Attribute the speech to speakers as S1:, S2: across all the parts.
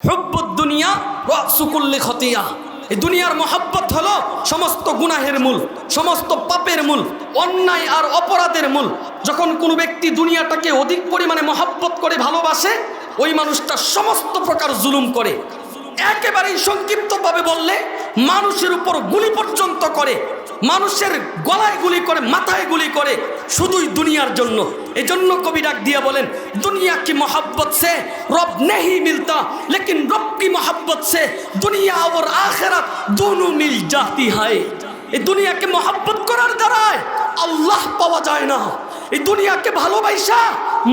S1: হুব্বুদ দুনিয়া রাসু কুল্লি খতিয়া। এই দুনিয়ার মহব্বত হলো সমস্ত গুনাহের মূল, সমস্ত পাপের মূল, অন্যায় আর অপরাধের মূল। যখন কোনো ব্যক্তি দুনিয়াটাকে অধিক পরিমাণে মহব্বত করে ভালোবাসে, ওই মানুষটা সমস্ত প্রকার জুলুম করে। একেবারেই সংক্ষিপ্তভাবে বললে মানুষের উপর গুলি পর্যন্ত করে, মানুষের গলায় গুলি করে, মাথায় গুলি করে, শুধুই দুনিয়ার জন্য। এজন্য কবি ডাক দিয়া বলেন, দুনিয়া কি মোহব্বত সে রব নেহি মিলতা, লেকিন রব কি মোহব্বত সে দুনিয়া और आखिरत दोनों मिल जाती है। এই দুনিয়াকে মোহব্বত করার দ্বারায় আল্লাহ পাওয়া যায় না, এই দুনিয়াকে ভালোবাসা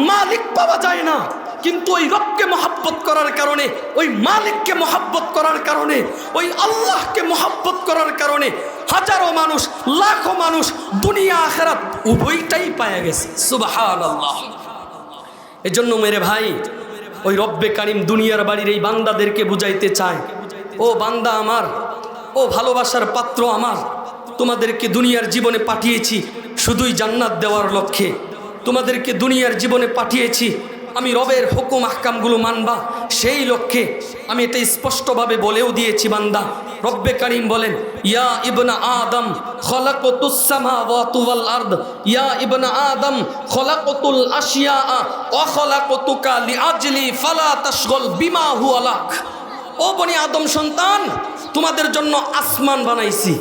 S1: মালিক পাওয়া যায় না। কিন্তু ওই রবকে মহব্বত করার কারণে, ওই মালিককে মহব্বত করার কারণে, ওই আল্লাহকে মহব্বত করার কারণে হাজারো মানুষ, লাখো মানুষ দুনিয়া আখিরাত উভয়টাই পায়া গেছে। সুবহানাল্লাহ। এজন্য মেরে ভাই, ওই রব্বে কারিম দুনিয়ার বাড়ির এই বান্দাদেরকে বুঝাইতে চায়, ও বান্দা আমার, ও ভালোবাসার পাত্র আমার, তোমাদেরকে দুনিয়ার জীবনে পাঠিয়েছি শুধুই জান্নাত দেওয়ার লক্ষ্যে। তোমাদেরকে দুনিয়ার জীবনে পাঠিয়েছি আমি রবের হুকুম আহকামগুলো মানবা সেই লক্ষ্যে। আমি এটা স্পষ্টভাবে বলেও দিয়েছি বান্দা। রব্বে কারিম বলেন, ইয়া ইবনা আদম খলাকতুস সামাওয়াতু ওয়াল আরদ, ইয়া ইবনা আদম খলাকতুল আশিয়া ওয়া খলাকতুকা লিআজলি ফালা তাশগল বিমা হুয়া লাক। ও বনি আদম সন্তান, তোমাদের জন্য আসমান বানাইছি,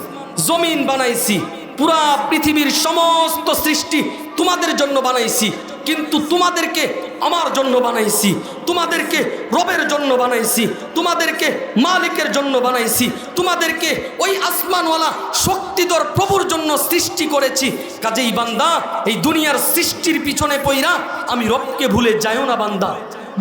S1: জমিন বানাইছি, পুরা পৃথিবীর সমস্ত সৃষ্টি তোমাদের জন্য বানাইছি। কিন্তু তোমাদেরকে আমার জন্য বানাইছি, তোমাদেরকে রবের জন্য বানাইছি, তোমাদেরকে মালিকের জন্য বানাইছি, তোমাদেরকে ওই আসমানওয়ালা শক্তিধর প্রভুর জন্য সৃষ্টি করেছি। কাজেই বান্দা, এই দুনিয়ার সৃষ্টির পিছনে পইরা আমি রবকে ভুলে যাইও না বান্দা।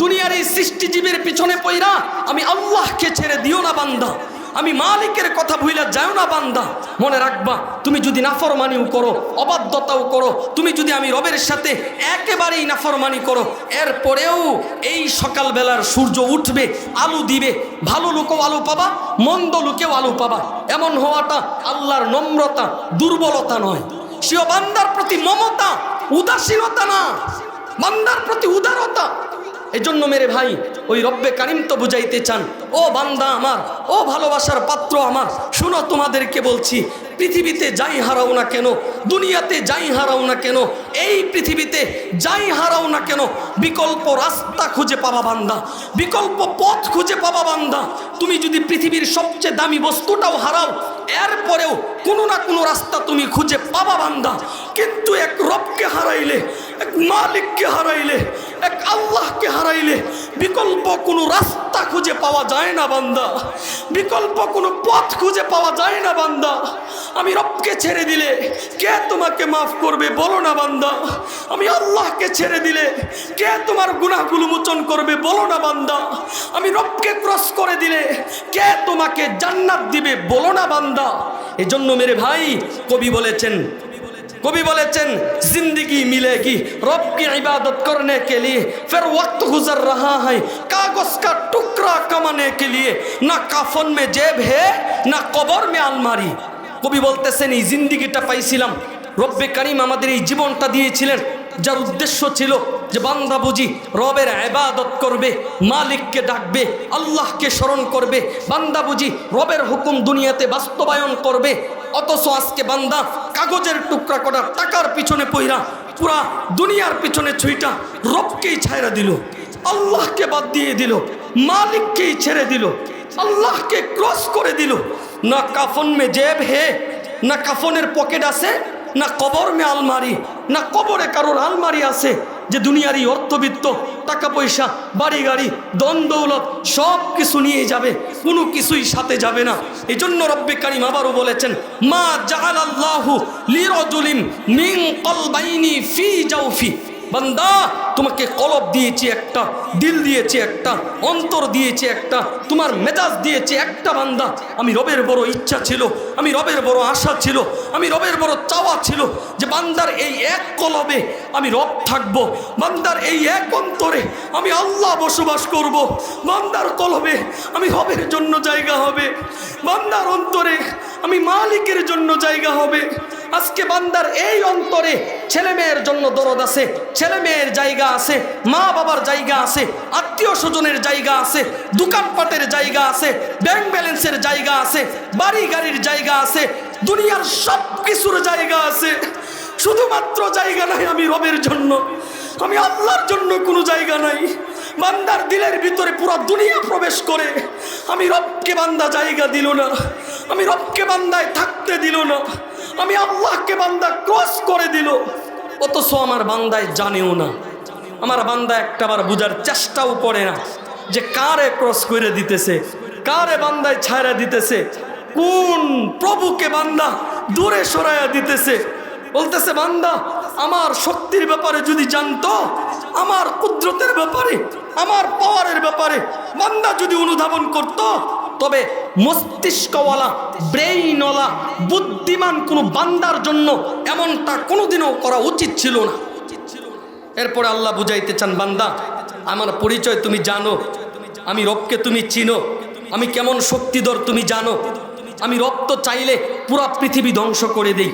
S1: দুনিয়ার এই সৃষ্টিজীবের পিছনে পইরা আমি আল্লাহকে ছেড়ে দিও না বান্দা। আমি মালিকের কথা ভুইলা যাও না বান্দা। মনে রাখবা, তুমি যদি নাফরমানিও করো, অবাধ্যতাও করো, তুমি যদি আমি রবের সাথে একেবারেই নাফরমানি করো, এরপরেও এই সকালবেলার সূর্য উঠবে, আলো দিবে। ভালো লোকেও আলো পাবা, মন্দ লোকেও আলো পাবা। এমন হওয়াটা আল্লাহর নম্রতা, দুর্বলতা নয়। সেও বান্দার প্রতি মমতা, উদাসীনতা না, বান্দার প্রতি উদারতা। এজন্য মেরে ভাই, ওই রব্বে কারিম তো বুঝাইতে চান, ও বান্দা আমার, ও ভালোবাসার পাত্র আমার, শুনো তোমাদেরকে বলছি, পৃথিবীতে যাই হারাও না কেন, দুনিয়াতে যাই হারাও না কেন, এই পৃথিবীতে যাই হারাও না কেন, বিকল্প রাস্তা খুঁজে পাবা বান্দা, বিকল্প পথ খুঁজে পাবা বান্দা। তুমি যদি পৃথিবীর সবচেয়ে দামি বস্তুটাও হারাও, এরপরেও কোনো না কোনো রাস্তা তুমি খুঁজে পাবা বান্দা। কিন্তু এক রবকে হারাইলে, এক মালিককে হারাইলে, এক আল্লাহকে হারাইলে বিকল্প কোনো রাস্তা খুঁজে পাওয়া যায় না বান্দা, বিকল্প কোনো পথ খুঁজে পাওয়া যায় না বান্দা। আমি রবকে ছেড়ে দিলে কে তোমাকে মাফ করবে বলো না বান্দা। আমি আল্লাহকে ছেড়ে দিলে কে তোমার গুনাহগুলো মোচন করবে বলো না বান্দা। আমি রবকে ক্রস করে দিলে কে তোমাকে জান্নাত দিবে বলো না বান্দা। এজন্য মেরে ভাই, কবি বলেছেন जिंदगी मिलेगी रब की इबादत करने के लिए, फिर वक्त गुजर रहा है कागज का टुकड़ा कमाने के लिए, ना काफन में जेब है ना कब्र में अलमारी। কবি বলতেছেন, এই জিন্দিগিটা পাইছিলাম, রব্বে কারিম আমাদের এই জীবনটা দিয়েছিলেন, যার উদ্দেশ্য ছিল যে বান্দা বুঝি রবের ইবাদত করবে, মালিককে ডাকবে, আল্লাহকে স্মরণ করবে, বান্দা বুঝি রবের হুকুম দুনিয়াতে বাস্তবায়ন করবে। অথচ আজকে বান্দা কাগজের টুকরা করা টাকার পিছনে পইরা পুরা দুনিয়ার পিছনে ছুইটা রবকেই ছাইরা দিল, আল্লাহকে বাদ দিয়ে দিল, মালিককেই ছেড়ে দিল, আল্লাহকে ক্রস করে দিল। না কাফন মে জেব হে, না কাফনের পকেট আছে, না কবর মে আলমারি, না কবরে কারোর আলমারি আছে যে দুনিয়ার এই অর্থবিত্ত, টাকা পয়সা, বাড়ি গাড়ি, ধন দৌলত সব কিছু নিয়ে যাবে, কোনো কিছুই সাথে যাবে না। এই জন্য রব্বে কারিম আবারও বলেছেন, মা জাআলাল্লাহু লিরাজুলিন মিন কলবাইনি ফি জাওফি। বান্দা, তোমাকে কলব দিয়েছি একটা, দিল দিয়েছি একটা, অন্তর দিয়েছি একটা, তোমার মেজাজ দিয়েছি একটা বান্দা। আমি রবের বড় ইচ্ছা ছিল, আমি রবের বড় আশা ছিল, আমি রবের বড় চাওয়া ছিল যে বান্দার এই এক কলবে আমি রব থাকবো, বান্দার এই এক অন্তরে আমি আল্লাহ বসবাস করব, বান্দার কলবে আমি রবের জন্য জায়গা হবে, বান্দার অন্তরে আমি মালিকের জন্য জায়গা হবে। আজকে বান্দার এই অন্তরে ছেলে মেয়ের জন্য দরদ আছে, ছেলে মেয়ের জায়গা আছে, মা বাবার জায়গা আছে, আত্মীয় স্বজনের জায়গা আছে, দোকানপাটের জায়গা আছে, ব্যাংক ব্যালেন্সের জায়গা আছে, বাড়ি গাড়ির জায়গা আছে, দুনিয়ার সব কিছুর জায়গা আছে। শুধুমাত্র জায়গা নাই আমি রবের জন্য, আমি আল্লাহর জন্য কোনো জায়গা নাই। বান্দার দিলের ভিতরে পুরো দুনিয়া প্রবেশ করে, আমি রবকে বান্দা জায়গা দিল না, আমি রবকে বান্দায় থাকতে দিল না, আমি আল্লাহকে বান্দা ক্রস করে দিল। অথচ আমার বান্দায় জানেও না, আমার বান্দা একটাবার বুঝার চেষ্টাও করে না যে কারে ক্রস করে দিতেছে, কারে বান্দায় ছায়রা দিতেছে, কোন প্রভুকে বান্দা দূরে সরাইয়া দিতেছে। বলতেছে বান্দা আমার শক্তির ব্যাপারে যদি জানতো, আমার কুদরতের ব্যাপারে, আমার পাওয়ারের ব্যাপারে বান্দা যদি অনুধাবন করত, তবে মস্তিষ্কওয়ালা ব্রেইনওয়ালা বুদ্ধিমান কোনো বান্দার জন্য এমনটা কোনোদিনও করা উচিত ছিল না। এরপরে আল্লাহ বুঝাইতে চান, বান্দা আমার পরিচয় তুমি জানো, আমি রবকে তুমি চিনো, আমি কেমন শক্তিধর তুমি জানো। আমি রব তো চাইলে পুরা পৃথিবী ধ্বংস করে দেই,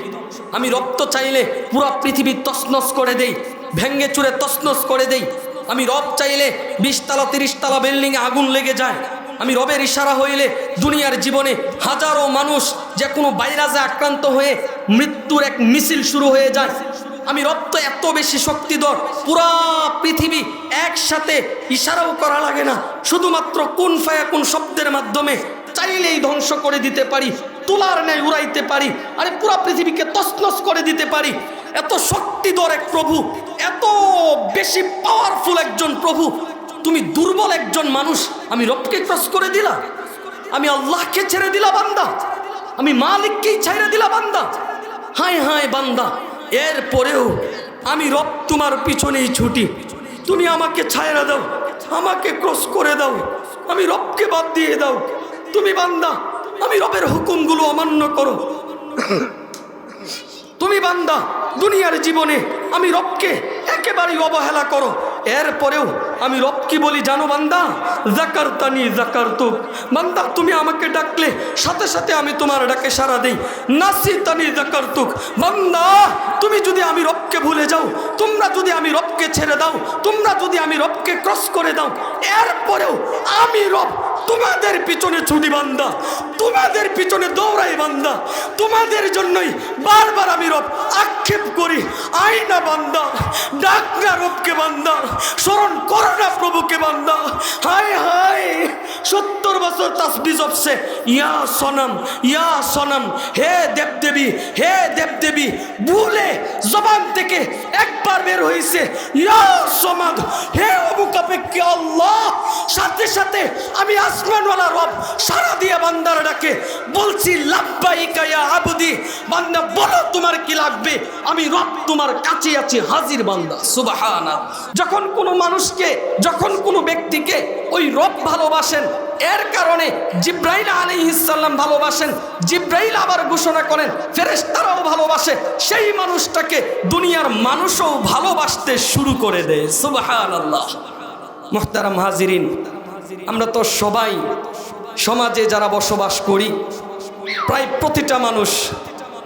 S1: আমি রব তো চাইলে পুরা পৃথিবী তছনছ করে দেই, ভেঙ্গে চুরে তছনছ করে দেই। আমি রব চাইলে 20 তলা 30 তলা বিল্ডিংয়ে আগুন লেগে যায়। আমি রবের ইশারা হইলে দুনিয়ার জীবনে হাজারো মানুষ যে কোনো ভাইরাসে আক্রান্ত হয়ে মৃত্যুর এক মিছিল শুরু হয়ে যায়। আমি রব তো এত বেশি শক্তিধর, পুরা পৃথিবী একসাথে ইশারাও করা লাগে না, শুধুমাত্র কুন ফায়াকুন শব্দের মাধ্যমে চাইলেই ধ্বংস করে দিতে পারি, তুলার ন্যায় উড়াইতে পারি, আরে পুরা পৃথিবীকে তছনছ করে দিতে পারি। এত শক্তিধর এক প্রভু, এত বেশি পাওয়ারফুল একজন প্রভু, তুমি দুর্বল একজন মানুষ আমি রবকে ক্রস করে দিলা, আমি আল্লাহকে ছেড়ে দিলা বান্দা, আমি মালিককেই ছেড়ে দিলা বান্দা। হায় হায় বান্দা, এরপরেও আমি রব তোমার পিছনেই ছুটি, তুমি আমাকে ছায়রা দাও, আমাকে ক্রস করে দাও, আমি রবকে বাদ দিয়ে দাও। তুমি বান্দা আমি রবের হুকুমগুলো অমান্য করো, তুমি বান্দা দুনিয়ার জীবনে আমি রবকে একেবারেই অবহেলা করো। এরপরেও আমি রব কি বলি জানো বান্দা, যাকারতানি যাকারতুক, বান্দা তুমি আমাকে ডাকলে সাথে সাথে আমি তোমার ডাকে সাড়া দেই। নাসিতানি যাকারতুক, বান্দা তুমি যদি আমি রবকে ভুলে যাও, তোমরা যদি আমি রবকে ছেড়ে দাও, তোমরা যদি আমি রবকে ক্রস করে দাও, এরপরেও আমি রব তোমাদের পিছনে ছুটি বান্দা, তোমাদের পিছনে দৌড়াই বান্দা, তোমাদের জন্যই বারবার আমি রব আক্ষেপ করি। আইনা বান্দা, ডাক না রবকে বান্দা, স্মরণ করো না প্রভুকে বান্দা। হায় হায় 70 বছর তাসবিহ জপছে, ইয়া সনম ইয়া সনম, হে দেবদেবী হে দেবদেবী, ভুলে জবান থেকে একবার বের হয়েছে ইয়া সমাদ, হে অবুকাপেক্ষে আল্লাহ। সাথে সাথে আমি আসমানওয়ালা রব সারা দিয়ে বান্দার ডাকে বলছি লাব্বাইকা ইয়া আবদি, বান্দা বলো তোমার কি লাগবে, আমি রব তোমার কাছে আছি হাজির বান্দা। সুবহানাল্লাহ। যখন কোনো মানুষকে, যখন কোনো ব্যক্তিকে ওই রব ভালোবাসেন, এর কারণে জিব্রাইল আলাইহিস সালাম ভালোবাসেন, জিব্রাইল আবার ঘোষণা করেন ফেরেশতারাও ভালোবাসে, সেই মানুষটাকে দুনিয়ার মানুষও ভালোবাসতে শুরু করে দেয়। সুবহানাল্লাহ। মুহতারাম হাজিরিন, আমরা তো সবাই সমাজে যারা বসবাস করি, প্রায় প্রতিটা মানুষ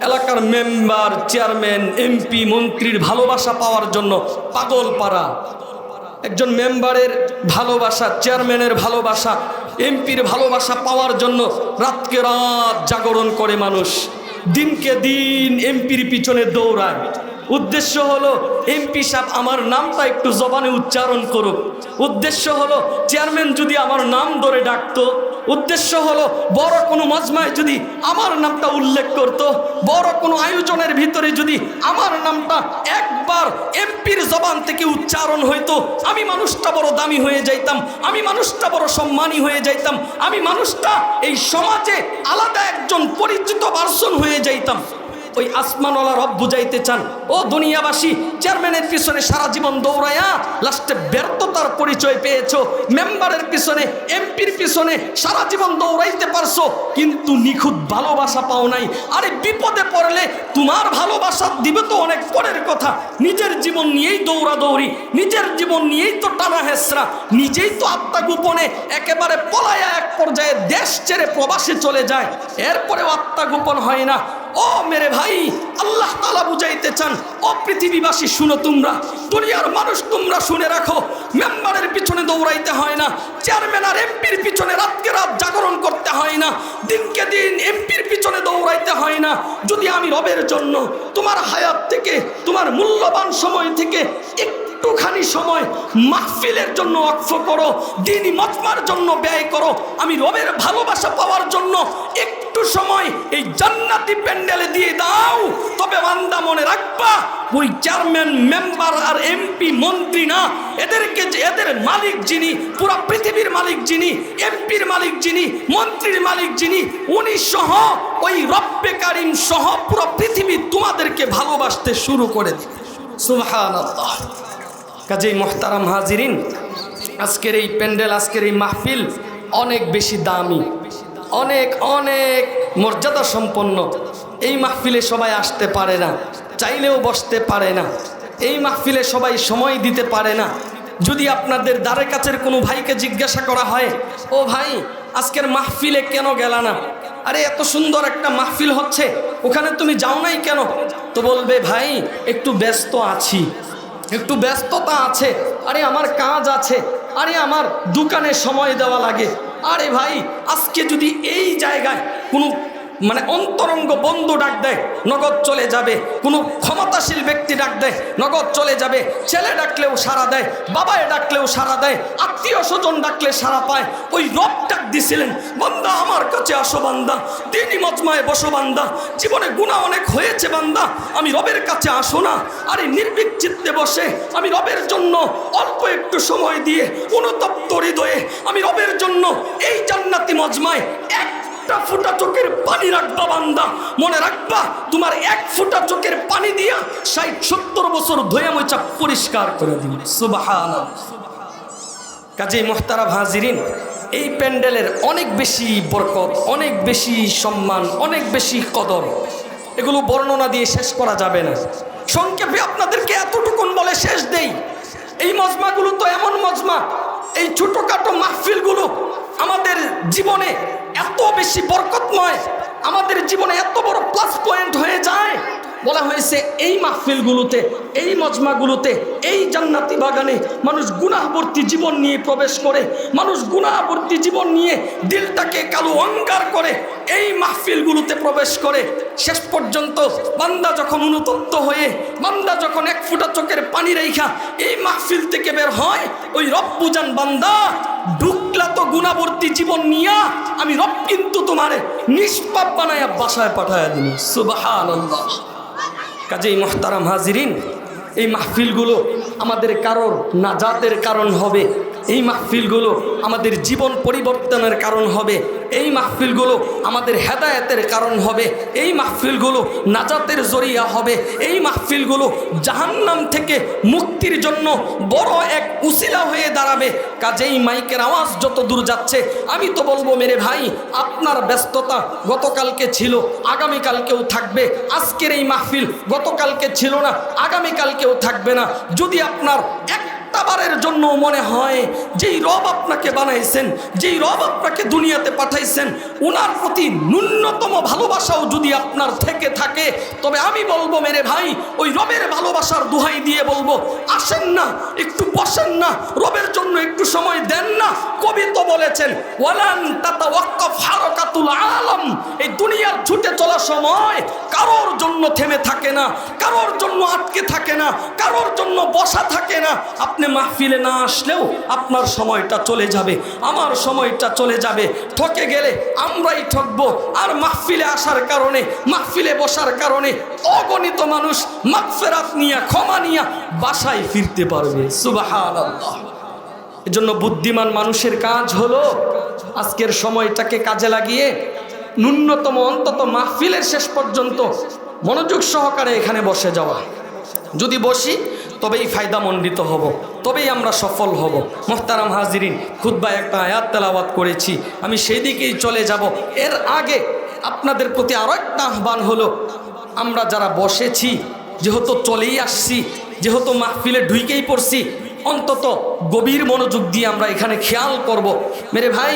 S1: এলাকার মেম্বার, চেয়ারম্যান, এমপি, মন্ত্রীর ভালোবাসা পাওয়ার জন্য পাগল পারা। একজন মেম্বারের ভালোবাসা, চেয়ারম্যানের ভালোবাসা, এমপির ভালোবাসা পাওয়ার জন্য রাতকে রাত জাগরণ করে মানুষ, দিনকে দিন এমপির পিছনে দৌড়ায়। উদ্দেশ্য হলো এমপি সাহেব আমার নামটা একটু জবানে উচ্চারণ করুক, উদ্দেশ্য হলো চেয়ারম্যান যদি আমার নাম ধরে ডাকতো, উদ্দেশ্য হলো বড় কোনো মজমায় যদি আমার নামটা উল্লেখ করত, বড় কোনো আয়োজনের ভিতরে যদি আমার নামটা একবার এমপির জবান থেকে উচ্চারণ হইতো, আমি মানুষটা বড় দামি হয়ে যাইতাম, আমি মানুষটা বড় সম্মানী হয়ে যাইতাম, আমি মানুষটা এই সমাজে আলাদা একজন পরিচিত পার্সন হয়ে যাইতাম। ওই আসমানওয়ালা রব বুঝাইতে চান, ও দুনিয়াবাসী, চেয়ারম্যানের পিছনে সারা জীবন দৌড়ায়া লাস্টে ব্যর্থতার পরিচয় পেয়েছো, মেম্বারের পিছনে, এমপির পিছনে সারা জীবন দৌড়াইতে পারছো, কিন্তু নিখুঁত ভালোবাসা পাও নাই। আরে বিপদে পড়লে তোমার ভালোবাসা দিবে তো অনেক পরের কথা, নিজের জীবন নিয়েই দৌড়াদৌড়ি, নিজের জীবন নিয়েই তো টানা হেসরা, নিজেই তো আত্মগোপনে একেবারে পলায়া এক পর্যায়ে দেশ ছেড়ে প্রবাসে চলে যায়, এরপরেও আত্মগোপন হয় না। ও মেরে ভাই, আল্লাহ তাআলা বুঝাইতে চান, ও পৃথিবীবাসী শুনো, তোমরা দুনিয়ার মানুষ তোমরা শুনে রাখো, মেম্বারের পিছনে দৌড়াইতে হয় না, চেয়ারম্যান আর এমপির পিছনে রাতকে রাত জাগরণ করতে হয় না, দিনকে দিন এমপির পিছনে দৌড়াইতে হয় না। যদি আমি রবের জন্য তোমার হায়াত থেকে, তোমার মূল্যবান সময় থেকে একটুখানি সময় মাহফিলের জন্য ওয়াকফ করো, দ্বীনি মজমার জন্য ব্যয় করো, আমি রবের ভালোবাসা পাওয়ার জন্য একটু সময় এই জান্নাতি প্যান্ডেলে দিয়ে দাও, তবে বান্দা মনে রাখবা, ওই চেয়ারম্যান, মেম্বার আর এমপি, মন্ত্রী না, এদেরকে, এদের মালিক যিনি, পুরো পৃথিবীর মালিক যিনি, এমপির মালিক যিনি, মন্ত্রীর মালিক যিনি, উনি সহ ওই রব্বে কারিম সহ পুরো পৃথিবী তোমাদেরকে ভালোবাসতে শুরু করে দিবে। সুবহানাল্লাহ। কাজেই মুহতারাম হাজিরিন, আজকের এই প্যান্ডেল, আজকের এই মাহফিল অনেক বেশি দামি, অনেক অনেক মর্যাদা সম্পন্ন। এই মাহফিলে সবাই আসতে পারে না, চাইলেও বসতে পারে না, এই মাহফিলে সবাই সময় দিতে পারে না। যদি আপনাদের দ্বারের কাছের কোনো ভাইকে জিজ্ঞাসা করা হয়, ও ভাই আজকের মাহফিলে কেন গেলা না? আরে এত সুন্দর একটা মাহফিল হচ্ছে, ওখানে তুমি যাও নাই কেন? তো বলবে, ভাই একটু ব্যস্ত আছি, একটু ব্যস্ততা আছে, আরে আমার কাজ আছে, আরে আমার দোকানে সময় দেওয়া লাগে। আরে ভাই, আজকে যদি এই জায়গায় কোনো অন্তরঙ্গ বন্ধু ডাক দেয়, নগদ চলে যাবে। কোনো ক্ষমতাশীল ব্যক্তি ডাক দেয়, নগদ চলে যাবে। ছেলে ডাকলেও সাড়া দেয়, বাবায় ডাকলেও সাড়া দেয়, আত্মীয় স্বজন ডাকলে সাড়া পায়। ওই রব ডাক দিছিলেন, বান্দা আমার কাছে আসো বান্দা, দ্বীনি মজমায় বসো বান্দা, জীবনে গুনাহ অনেক হয়েছে বান্দা, আমি রবের কাছে আসো না। আরে নির্ভীক চিত্তে বসে আমি রবের জন্য অল্প একটু সময় দিয়ে অনুতপ্ত হৃদয়ে আমি রবের জন্য এই জান্নাতি মজমায় একটা ফোঁটা চোখের পানি রাখবা বান্দা, মনে রাখবা তোমার এক ফোঁটা চোখের পানি দিয়া ৬০-৭০ বছর ধোয়া মোছা পরিষ্কার করে দিল। সুবহানাল্লাহ। কাজেই মুহতারাম হাজিরিন, এই প্যান্ডেলের অনেক বেশি বরকত, অনেক বেশি সম্মান, অনেক বেশি কদর, এগুলো বর্ণনা দিয়ে শেষ করা যাবে না। সংক্ষেপে আপনাদেরকে এতটুকুন বলে শেষ দেই, এই মজমাগুলো তো এমন মজমা, এই ছোটোখাটো মাহফিলগুলো আমাদের জীবনে এত বেশি বরকতময়, আমাদের জীবনে এত বড় প্লাস পয়েন্ট হয়ে যায়। বলা হয়েছে এই মাহফিলগুলোতে, এই মজমাগুলোতে, এই জান্নাতি বাগানে মানুষ গুনাহবর্তী জীবন নিয়ে প্রবেশ করে, মানুষ গুনাহবর্তী জীবন নিয়ে দিলটাকে কালো অঙ্গার করে এই মাহফিলগুলোতে প্রবেশ করে। শেষ পর্যন্ত বান্দা যখন অনুতপ্ত হয়ে, বান্দা যখন এক ফোঁটা চোখের পানি রেখা এই মাহফিল থেকে বের হয়, ওই রব বুঝান, বান্দা ঢুকলা তো গুনাহবর্তী জীবন নিয়া, আমি রব কিন্তু তোমারে নিষ্পাপ বানায়া বাসায় পাঠায়া দিন। সুবহানাল্লাহ। কাজেই মুহতারাম হাজিরিন, এই মাহফিলগুলো আমাদের কারোর নাজাতের কারণ হবে, এই মাহফিলগুলো আমাদের জীবন পরিবর্তনের কারণ হবে, এই মাহফিলগুলো আমাদের হেদায়েতের কারণ হবে, এই মাহফিলগুলো নাজাতের জরিয়া হবে, এই মাহফিলগুলো জাহান্নাম থেকে মুক্তির জন্য বড় এক উসিলা হয়ে দাঁড়াবে। কাজেই মাইকের আওয়াজ যত দূর যাচ্ছে, আমি তো বলবো মেরে ভাই, আপনার ব্যস্ততা গতকালকে ছিল, আগামীকালকেও থাকবে। আজকের এই মাহফিল গতকালকে ছিল না, আগামীকালকেও থাকবে না। যদি আপনার একবারের জন্য মনে হয় যেই রব আপনাকে বানাইছেন, যেই রব আপনাকে দুনিয়াতে পাঠাইছেন, ওনার প্রতি ন্যূনতম ভালোবাসাও যদি আপনার থেকে থাকে, তবে আমি বলবো মেরে ভাই, ওই রবের ভালোবাসার দোহাই দিয়ে বলবো, আসেন না, একটু বসেন না, রবের জন্য একটু সময় দেন না। কবি তো বলেছেন, ওয়ালান তাতাওয়াক্কাফ হারাকাতুল আলম, এই দুনিয়ার ছুটে চলা সময় কারোর জন্য থেমে থাকে না, কারোর জন্য আটকে থাকে না, কারোর জন্য বসা থাকে না। আপনি মাহফিলে না আসলেও আপনার সময়টা চলে যাবে, আমার সময়টা চলে যাবে, ঠকে গেলে আমরাই ঠকবো। আর মাহফিলে আসার কারণে, মাহফিলে বসার কারণে অগণিত মানুষ মাগফিরাত নিয়ে, ক্ষমা নিয়ে বাসায় ফিরতে পারবে। সুবহানাল্লাহ। এজন্য বুদ্ধিমান মানুষের কাজ হলো আজকের সময়টাকে কাজে লাগিয়ে ন্যূনতম অন্তত মাহফিলের শেষ পর্যন্ত মনোযোগ সহকারে এখানে বসে যাওয়া। যদি বসি তবেই ফায়দামণ্ডিত হব, তবেই আমরা সফল হব। মুহতারাম হাজিরিন, খুতবায় একটা আয়াত তেলাওয়াত করেছি, আমি সেই দিকেই চলে যাব। এর আগে আপনাদের প্রতি আরও একটা আহ্বান হলো, আমরা যারা বসেছি, যেহেতু চলেই আসছি, যেহেতু মাহফিলে ঢুকেই পড়ছি, অন্তত গভীর মনোযোগ দিয়ে আমরা এখানে খেয়াল করব। মেরে ভাই,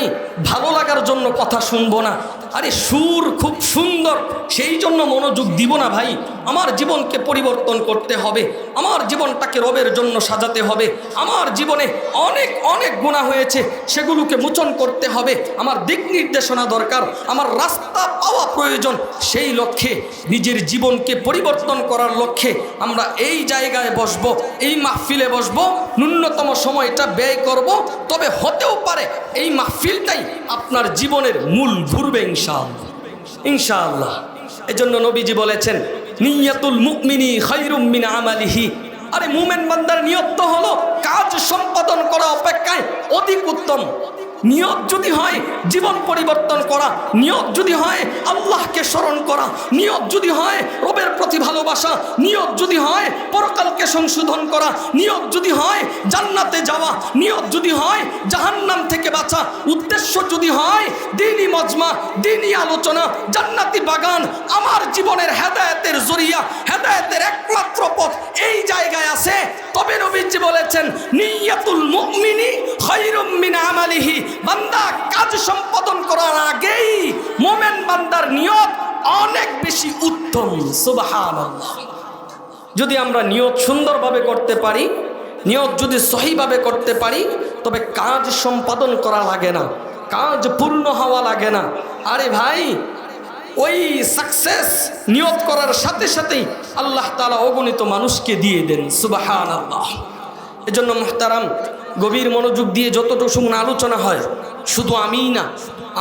S1: ভালো লাগার জন্য কথা শুনবো না, আরে সুর খুব সুন্দর, সেই জন্য মনোযোগ দিব না ভাই। আমার জীবনকে পরিবর্তন করতে হবে, আমার জীবনটাকে রবের জন্য সাজাতে হবে। আমার জীবনে অনেক অনেক গুনাহ হয়েছে, সেগুলোকে মোচন করতে হবে। আমার দিক নির্দেশনা দরকার, আমার রাস্তা পাওয়া প্রয়োজন। সেই লক্ষ্যে, নিজের জীবনকে পরিবর্তন করার লক্ষ্যে আমরা এই জায়গায় বসব, এই মাহফিলে বসব, ন্যূনতম সময়টা ব্যয় করব। তবে হতেও পারে এই মাহফিলটাই আপনার জীবনের মূল ঘুরবে ইনশাআল্লাহ, ইনশাআল্লাহ। এজন্য নবীজি বলেছেন, নিয়াতুল মুমিনি খায়রুম মিন আমালিহি। আরে মুমিন বান্দার নিয়ত তো হলো কাজ সম্পাদন করা অপেক্ষায় অধিক উত্তম। নিয়ত যদি হয় জীবন পরিবর্তন করা, নিয়ত যদি হয় আল্লাহকে স্মরণ করা, নিয়ত যদি হয় রবের প্রতি ভালোবাসা, নিয়ত যদি হয় পরকালকে সংশোধন করা, নিয়ত যদি হয় জান্নাতে যাওয়া, নিয়ত যদি হয় জাহান্নাম থেকে বাঁচা, উদ্দেশ্য যদি হয় দ্বীনি মজমা, দ্বীনি আলোচনা, জান্নাতি বাগান, আমার জীবনের হেদায়েতের জরিয়া, হেদায়েতের একমাত্র পথ এই জায়গায় আছে, তবে নবীজি বলেছেন, নিয়াতুল মুমিনি খায়রুম মিন আমালিহি। বান্দা কাজ সম্পাদন করার আগেই মুমিন বান্দার নিয়ত অনেক বেশি উত্তম। সুবহানাল্লাহ। যদি আমরা নিয়ত সুন্দরভাবে করতে পারি, নিয়ত যদি সহিভাবে করতে পারি, তবে কাজ সম্পাদন করা লাগে না, কাজ পূর্ণ হওয়া লাগে না। আরে ভাই, ওই সাকসেস নিয়ত করার সাথে সাথেই আল্লাহ তাআলা অগণিত মানুষকে দিয়ে দেন। সুবহানাল্লাহ। এজন্য মুহতারাম, গভীর মনোযোগ দিয়ে যতটুকু শুনে আলোচনা হয়, শুধু আমিই না,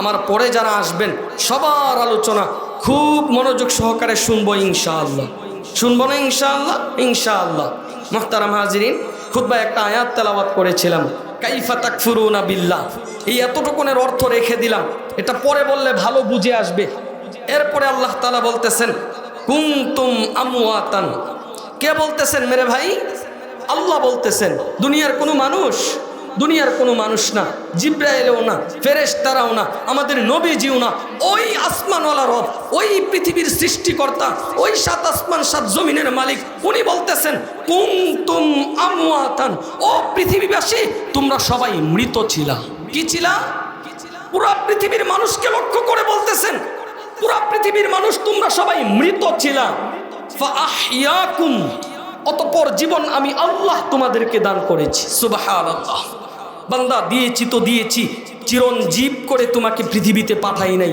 S1: আমার পরে যারা আসবেন সবার আলোচনা খুব মনোযোগ সহকারে শুনবো ইনশাআল্লাহ। শুনবো না ইনশাআল্লাহ? ইনশাআল্লাহ। মুহতারাম হাজিরিন, খুতবায় একটা আয়াত তেলাওয়াত করেছিলাম, কাইফা তাকফুরুনা বিল্লাহ। এই এতটুকুনের অর্থ রেখে দিলাম, এটা পরে বললে ভালো বুঝে আসবে। এরপরে আল্লাহ তাআলা বলতেছেন, কুনতুম আমওয়াতান। কে বলতেছেন মেরে ভাই? আল্লাহ বলতেছেন। দুনিয়ার কোনো মানুষ, দুনিয়ার কোনো মানুষ না, জিব্রাইলও না, ফেরেশতারাও না, আমাদের নবীজিও না, ওই আসমানওয়ালা রব, ওই পৃথিবীর সৃষ্টিকর্তা, ওই 7 আসমান 7 জমিনের মালিক, উনি বলতেছেন, কুনতুম আমওয়াতান। ও পৃথিবীবাসী, তোমরা সবাই মৃত ছিলা। কি ছিলা? পুরা পৃথিবীর মানুষকে লক্ষ্য করে বলতেছেন, পুরা পৃথিবীর মানুষ তোমরা সবাই মৃত ছিলা। ফাআহইয়াকুম, অতঃপর জীবন আমি আল্লাহ তোমাদেরকে দান করেছি। সুবহানাল্লাহ। বান্দা, দিয়েছি তো দিয়েছি, চিরঞ্জীব করে তোমাকে পৃথিবীতে পাঠাই নাই,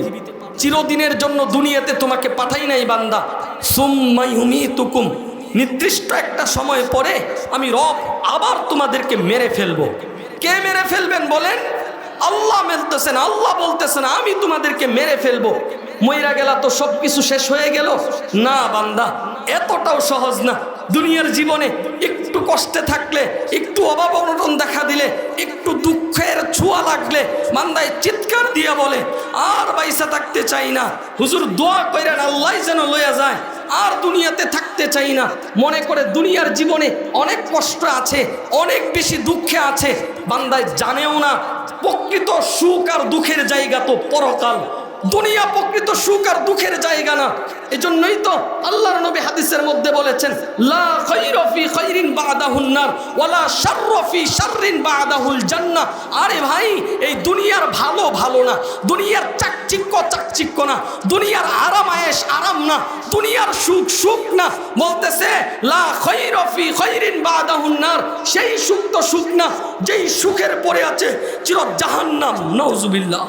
S1: চিরদিনের জন্য দুনিয়াতে তোমাকে পাঠাই নাই বান্দা। সুম্মা ইউমীতুকুম, নির্দিষ্ট একটা সময় পরে আমি রব আবার তোমাদেরকে মেরে ফেলবো। কে মেরে ফেলবেন বলেন? আল্লাহ মেলতেছেন, আল্লাহ বলতেছেন আমি তোমাদেরকে মেরে ফেলবো। মইরা গেলা তো সব কিছু শেষ হয়ে গেল? না বান্দা, এতটাও সহজ না। দুনিয়ার জীবনে একটু কষ্টে থাকলে, একটু অভাব অনটন দেখা দিলে, একটু দুঃখের ছোঁয়া লাগলে বান্দায় চিৎকার দিয়া বলে, আর বাইসা থাকতে চাই না, হুজুর দোয়া কইরেন আল্লাহ যেন লইয়া যায়, আর দুনিয়াতে থাকতে চাই না। মনে করে দুনিয়ার জীবনে অনেক কষ্ট আছে, অনেক বেশি দুঃখে আছে, বান্দায় জানেও না প্রকৃত সুখ আর দুঃখের জায়গা তো পরকাল। দুনিয়া প্রকৃত সুখ আর দুঃখের জায়গা না। এজন্যই তো আল্লাহর নবী হাদিসের মধ্যে বলেছেন, লা খায়রা ফি খায়রিন বা'দাহুন নার ওয়ালা শাররা ফি শাররিন বা'দাহুল জান্নাহ। আরে ভাই, এই দুনিয়ার ভালো ভালো না, দুনিয়ার চাকচিক্য চাকচিক্য না, দুনিয়ার আরাম আয়েশ আরাম না, দুনিয়ার সুখ সুখ না। বলতেছে লা খায়রা ফি খায়রিন বা'দাহুন নার, সেই সুখ তো সুখ না যেই সুখের পরে আছে চির জাহান্নাম। নাউজুবিল্লাহ।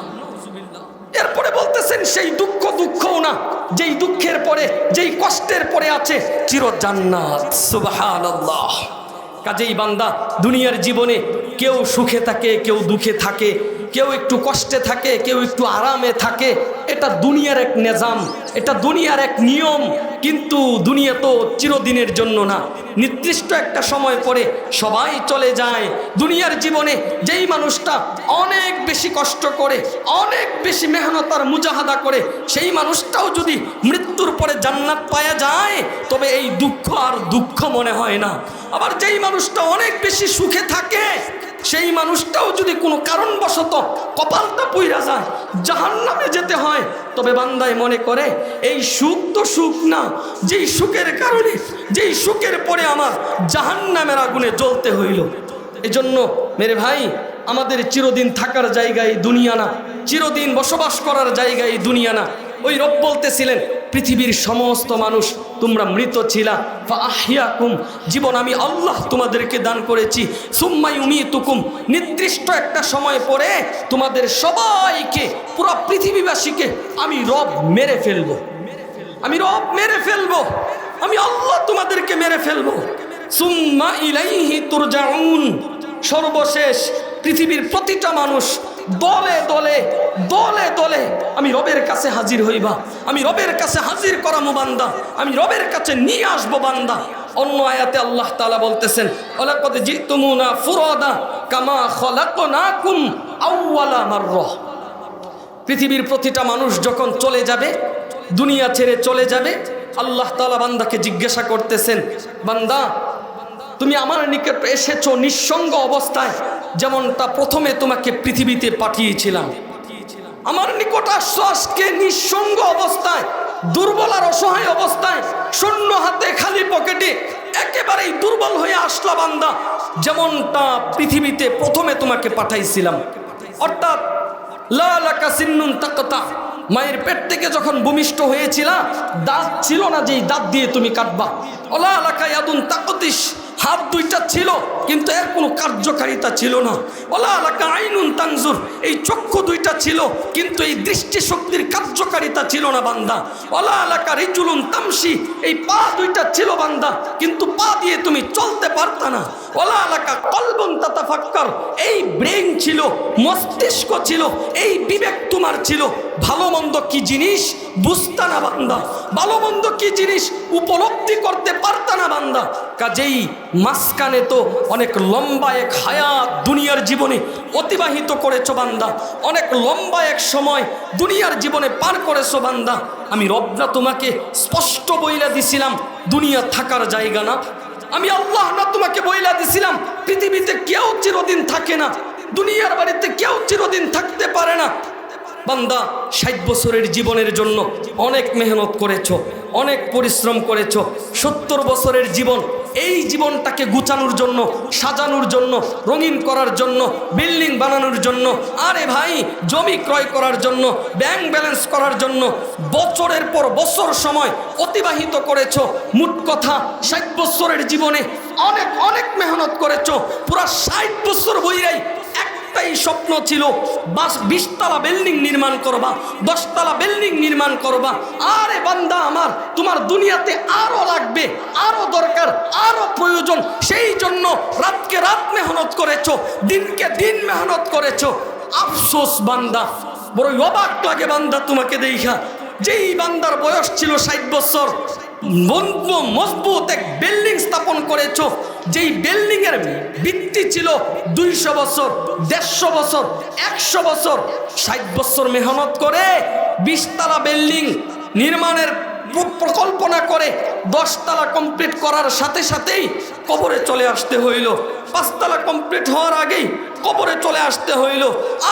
S1: এরপরে বলতেছেন সেই দুঃখ দুঃখও না যেই দুঃখের পরে, যেই কষ্টের পরে আছে চির জান্নাত। সুবহানাল্লাহ। কাজেই বান্দা, দুনিয়ার জীবনে কেউ সুখে থাকে, কেউ দুঃখে থাকে, কেউ একটু কষ্টে থাকে, কেউ একটু আরামে থাকে। এটা দুনিয়ার এক নিজাম, এটা দুনিয়ার এক নিয়ম। কিন্তু দুনিয়া তো চিরদিনের জন্য না, নির্দিষ্ট একটা সময় পরে সবাই চলে যায়। দুনিয়ার জীবনে যেই মানুষটা অনেক বেশি কষ্ট করে, অনেক বেশি মেহনত আর মুজাহাদা করে, সেই মানুষটাও যদি মৃত্যুর পরে জান্নাত পাওয়া যায়, তবে এই দুঃখ আর দুঃখ মনে হয় না। আবার যেই মানুষটা অনেক বেশি সুখে থাকে, সেই মানুষটাও যদি কোনো কারণবশত কপালটা পুইরা যায়, জাহান্নামে যেতে হয়, তবে বান্দায় মনে করে এই সুখ তো সুখ না, যেই সুখের কারণে, যেই সুখের পরে আমার জাহান্নামের আগুনে জ্বলতে হইল। এজন্য মেরে ভাই, আমাদের চিরদিন থাকার জায়গায় দুনিয়া না, চিরদিন বসবাস করার জায়গা এই দুনিয়া না। ওই রব বলতেছিলেন পৃথিবীর সমস্ত মানুষ তোমরা মৃত ছিলা, ফাআহইয়াকুম, জীবন আমি আল্লাহ তোমাদেরকে দান করেছি, সুম্মা ইউমীতুকুম, নির্দিষ্ট একটা সময় পরে তোমাদের সবাইকে, পুরো পৃথিবীবাসীকে আমি রব মেরে ফেলবো, আমি রব মেরে ফেলবো, আমি আল্লাহ তোমাদেরকে মেরে ফেলবো। সুম্মা ইলাইহি তুরজাউন, সর্বশেষ পৃথিবীর প্রতিটা মানুষ দলে দলে দলে দলে আমি রবের কাছে হাজির হইবা, আমি রবের কাছে হাজির করামু বান্দা, আমি রবের কাছে নিয়ে আসবো বান্দা। অন্য আয়াতে আল্লাহ তাআলা বলতেছেন ওয়ালাকাদ জিতুমুনা ফুরাদা কামা খলাকনাকুম আউওয়ালা মাররাহ। পৃথিবীর প্রতিটা মানুষ যখন চলে যাবে, দুনিয়া ছেড়ে চলে যাবে, আল্লাহ তাআলা বান্দাকে জিজ্ঞাসা করতেছেন, বান্দা তুমি আমার নিকট এসেছো নিঃসঙ্গ অবস্থায়, যেমনটা প্রথমে তোমাকে পৃথিবীতে পাঠিয়েছিলাম। আমার নিকট আসছো আজকে নিঃসঙ্গ অবস্থায়, দুর্বল আর অসহায় অবস্থায়, শূন্য হাতে খালি পকেটে একেবারেই দুর্বল হয়ে আসলা বান্দা, যেমনটা পৃথিবীতে প্রথমে তোমাকে পাঠাইছিলাম। অর্থাৎ লা লাকা সিন্নুন তাকতা, মায়ের পেট থেকে যখন ভূমিষ্ঠ হয়েছিল দাঁত ছিল না যেই দাঁত দিয়ে তুমি কাটবা। ওলা লাকা ইয়াদুন তাকতিস, হাত দুইটা ছিল কিন্তু এর কোনো কার্যকারিতা ছিল না। ওলা লাকা আইনুন তানজুর, এই চক্ষু দুইটা ছিল কিন্তু এই দৃষ্টিশক্তির কার্যকারিতা ছিল না বান্দা। ওলা লাকা রিজুলুন তামশি, এই পা দুইটা ছিল বান্দা কিন্তু পা দিয়ে তুমি চলতে পারতা না। ওলা লাকা কলবুন তাতাফাক্কার, এই ব্রেন ছিল, মস্তিষ্ক ছিল, এই বিবেক তোমার ছিল, ভালো মন্দ কি জিনিস বুঝতা না বান্দা, ভালো মন্দ কি জিনিস উপলব্ধি করতে পারতা না বান্দা। কাজেই মাঝখানে তো অনেক লম্বা এক হায়াত দুনিয়ার জীবনে অতিবাহিত করেছো বান্দা, অনেক লম্বা এক সময় দুনিয়ার জীবনে পার করেছো বান্দা। আমি রব না তোমাকে স্পষ্ট বইলা দিছিলাম দুনিয়া থাকার জায়গা না? আমি আল্লাহ না তোমাকে বইলা দিছিলাম পৃথিবীতে কেউ চিরদিন থাকে না, দুনিয়ার বাড়িতে কেউ চিরদিন থাকতে পারে না? বান্দা 60 বছরের জীবনের জন্য অনেক মেহনত করেছো, অনেক পরিশ্রম করেছো। 70 বছরের জীবন, এই জীবনটাকে গুছানোর জন্য, সাজানোর জন্য, রঙিন করার জন্য, বিল্ডিং বানানোর জন্য, আরে ভাই জমি ক্রয় করার জন্য, ব্যাংক ব্যালেন্স করার জন্য বছরের পর বছর সময় অতিবাহিত করেছো। মোট কথা 60 বছরের জীবনে অনেক অনেক মেহনত করেছো। পুরা 60 বছর বইরাই একটাই স্বপ্ন ছিল, 20 তলা বিল্ডিং নির্মাণ করবা, 10 তলা বিল্ডিং নির্মাণ করবা। আরে বান্দা আমার, তোমার দুনিয়াতে আরো লাগবে, আরো দরকার, আরো প্রয়োজন, সেই জন্য রাতকে রাত মেহনত করেছো, দিনকে দিন মেহনত করেছো। আফসোস বান্দা, বড় অবাক লাগে বান্দা তোমাকে দেখা, যেই বান্দার বয়স ছিল 60 বছর, মজবুত এক বিল্ডিং স্থাপন করেছো, যেই বিল্ডিং এর ভিত্তি ছিল 200 বছর, 150 বছর, 100 বছর, 60 বছর মেহনত করে 20 তলা বিল্ডিং নির্মাণের পরিকল্পনা করে 10 তলা কমপ্লিট করার সাথে সাথেই কবরে চলে আসতে হইল। 5 তলা কমপ্লিট হওয়ার আগেই কবরে চলে আসতে হইল।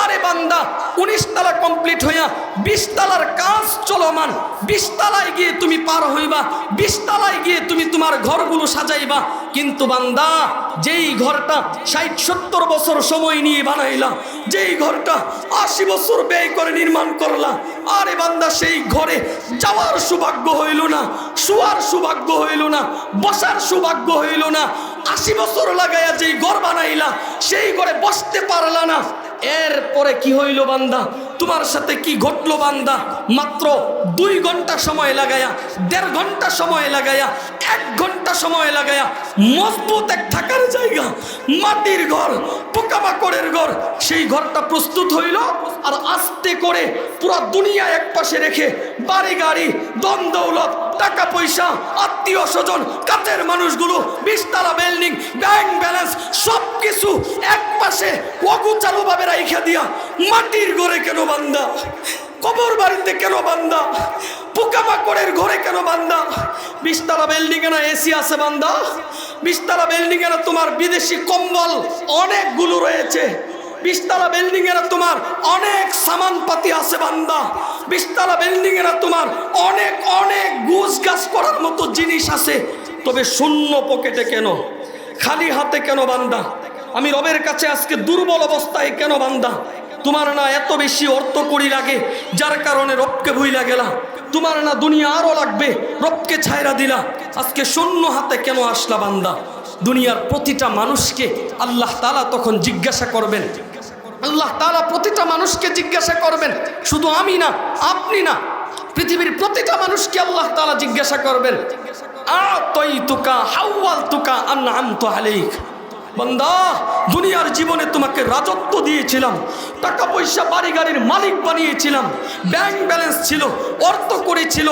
S1: আরে বান্দা 19 তলা কমপ্লিট হইয়া 20 তলার কাজ চলমান, 20 তলায় গিয়ে তুমি পার হইবা, 20 তলায় গিয়ে তুমি তোমার ঘরগুলো সাজাইবা। কিন্তু বান্দা যেই ঘরটা 60-70 বছর সময় নিয়ে বানাইলা, যেই ঘরটা 80 বছর ব্যয় করে নির্মাণ করলা, আরে বান্দা সেই ঘরে যাওয়ার সৌভাগ্য হইল না, শোয়ার সৌভাগ্য হইল না, বসার সৌভাগ্য হইল না। 80 বছর লাগাইয়া যেই ঘর বানাইলা সেই ঘরে বসতে পারলা না। এরপরে কি হইল বান্দা, তোমার সাথে কি ঘটলো বান্দা? মাত্র 2 ঘন্টা সময় লাগায়া, 1.5 ঘন্টা সময় লাগায়া, 1 ঘন্টা সময় লাগায়া মজবুত এক থাকার জায়গা, মাটির ঘর, পোকামাকড়ের ঘর, সেই ঘরটা প্রস্তুত হইল। আর আস্তে করে পুরো দুনিয়া এক পাশে রেখে বাড়ি গাড়ি, ধন দৌলত, টাকা পয়সা, আত্মীয় স্বজন, কাছের মানুষগুলো, 20 তলা বিল্ডিং, ব্যাংক ব্যালেন্স সব কিছু এক পাশে অগুচালু ভাবে রাইখা দিয়া মাটির ঘরে কেন বান্দা? কবর বাড়িতে কেন বান্দা? পোকামাকড়ের ঘরে কেন বান্দা? 20 তলা বিল্ডিং এ না এসি আছে বান্দা? 20 তলা বিল্ডিং এ না তোমার বিদেশি কম্বল অনেকগুলো রয়েছে? 20 তলা বিল্ডিং এ না তোমার অনেক সামানপাতি আছে বান্দা? 20 তলা বিল্ডিং এ না তোমার অনেক অনেক গুছ গাছ করার মতো জিনিস আছে? তবে শূন্য পকেটে কেন, খালি হাতে কেন বান্দা? আমি রবের কাছে আজকে দুর্বল অবস্থায় কেন বান্দা? তোমার না এত বেশি অর্থ করি লাগে যার কারণে রবকে ভুইলা গেলা, তোমার না দুনিয়া আরো লাগবে রবকে ছাইরা দিলা, আজকে শূন্য হাতে কেন আসলা বান্দা? দুনিয়ার প্রতিটা মানুষকে আল্লাহ তাআলা তখন জিজ্ঞাসা করবেন, আল্লাহ তাআলা প্রতিটা মানুষকে জিজ্ঞাসা করবেন, শুধু আমি না, আপনি না, পৃথিবীর প্রতিটা মানুষকে আল্লাহ তাআলা জিজ্ঞাসা করবেন, আতাইতুকা হাওয়ালতুকা আনআমতু আলাইক। বান্দা, দুনিয়ার জীবনে তোমাকে রাজত্ব দিয়েছিলাম, টাকা পয়সা বাড়ি গাড়ির মালিক বানিয়েছিলাম, ব্যাংক ব্যালেন্স ছিল, অর্থ করেছিল,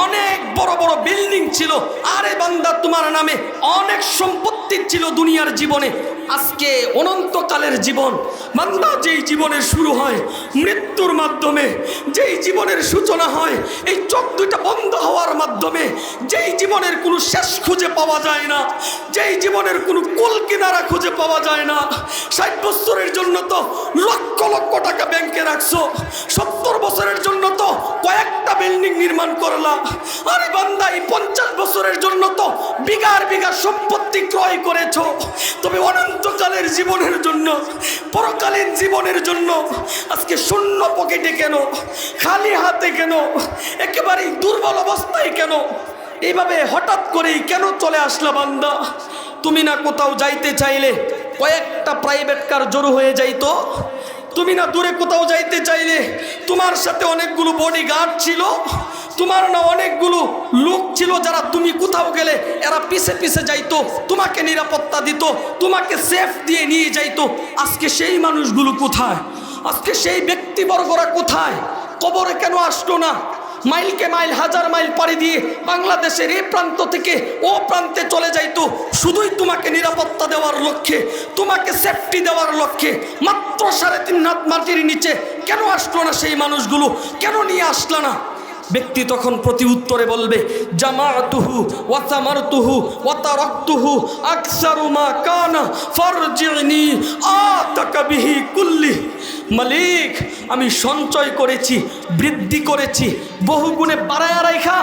S1: অনেক বড় বড় বিল্ডিং ছিল, আরে বান্দা তোমার নামে অনেক সম্পত্তি ছিল দুনিয়ার জীবনে। আজকে অনন্তকালের জীবন বান্দা, যেই জীবনের শুরু হয় মৃত্যুর মাধ্যমে, যেই জীবনের সূচনা হয় এই চোখ দুইটা বন্ধ হওয়ার মাধ্যমে, যেই জীবনের কোনো শেষ খুঁজে পাওয়া যায় না, যেই জীবনের কোনো কুল কিনারা খুঁজে পাওয়া যায় না। 60 বছরের জন্য তো লক্ষ লক্ষ টাকা ব্যাংকে রাখছো, 70 বছরের জন্য তো কয়েকটা বিল্ডিং নির্মাণ করলা, আরে বান্দা এই 50 বছরের জন্য তো বিঘার বিঘা সম্পত্তি ক্রয় করেছো। তবে অনন্তকালের জীবনের জন্য, পরকালীন জীবনের জন্য আজকে শূন্য পকেটে কেন, খালি হাতে কেন, একেবারেই দুর্বল অবস্থায় কেন, এইভাবে হঠাৎ করেই কেন চলে আসলা বান্দা? তুমি না কোথাও যাইতে চাইলে কয়েকটা প্রাইভেট কার জড়ো হয়ে যাইতো, তুমি না দূরে কোথাও যাইতে চাইলে তোমার সাথে অনেকগুলো বডিগার্ড ছিল, তোমার না অনেকগুলো লোক ছিল যারা তুমি কোথাও গেলে এরা পিছে পিছে যাইতো, তোমাকে নিরাপত্তা দিত, তোমাকে সেফ দিয়ে নিয়ে যাইতো। আজকে সেই মানুষগুলো কোথায়? আজকে সেই ব্যক্তিবর্গরা কোথায়? কবরে কেন আসলো না? মাইলকে মাইল, হাজার মাইল পাড়ি দিয়ে বাংলাদেশের এই প্রান্ত থেকে ও প্রান্তে চলে যাইতো শুধুই তোমাকে নিরাপত্তা দেওয়ার লক্ষ্যে, তোমাকে সেফটি দেওয়ার লক্ষ্যে। মাত্র 3.5 হাত মাটির নিচে কেন আসলো না সেই মানুষগুলো? কেন নিয়ে আসলো না? ব্যক্তি তখন প্রতি উত্তরে বলবে, জামাতুহু ওয়া সামারতুহু ওয়া তারাকতুহু আকসারু মা কানা ফারজিনি আতাকা বিহি কুল্লি। মালিক, আমি সঞ্চয় করেছি, বৃদ্ধি করেছি, বহুগুণে বাড়ায়া রাখা,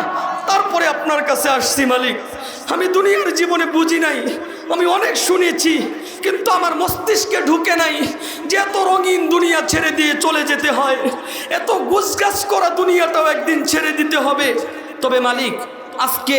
S1: তারপরে আপনার কাছে আসছি মালিক। আমি দুনিয়ার জীবনে বুঝি নাই, আমি অনেক শুনেছি, কিন্তু আমার মস্তিষ্কে ঢুকে নাই যে এত রঙিন দুনিয়া ছেড়ে দিয়ে চলে যেতে হয়, এত গুছগাছ করা দুনিয়াটাও একদিন ছেড়ে দিতে হবে। তবে মালিক, আজকে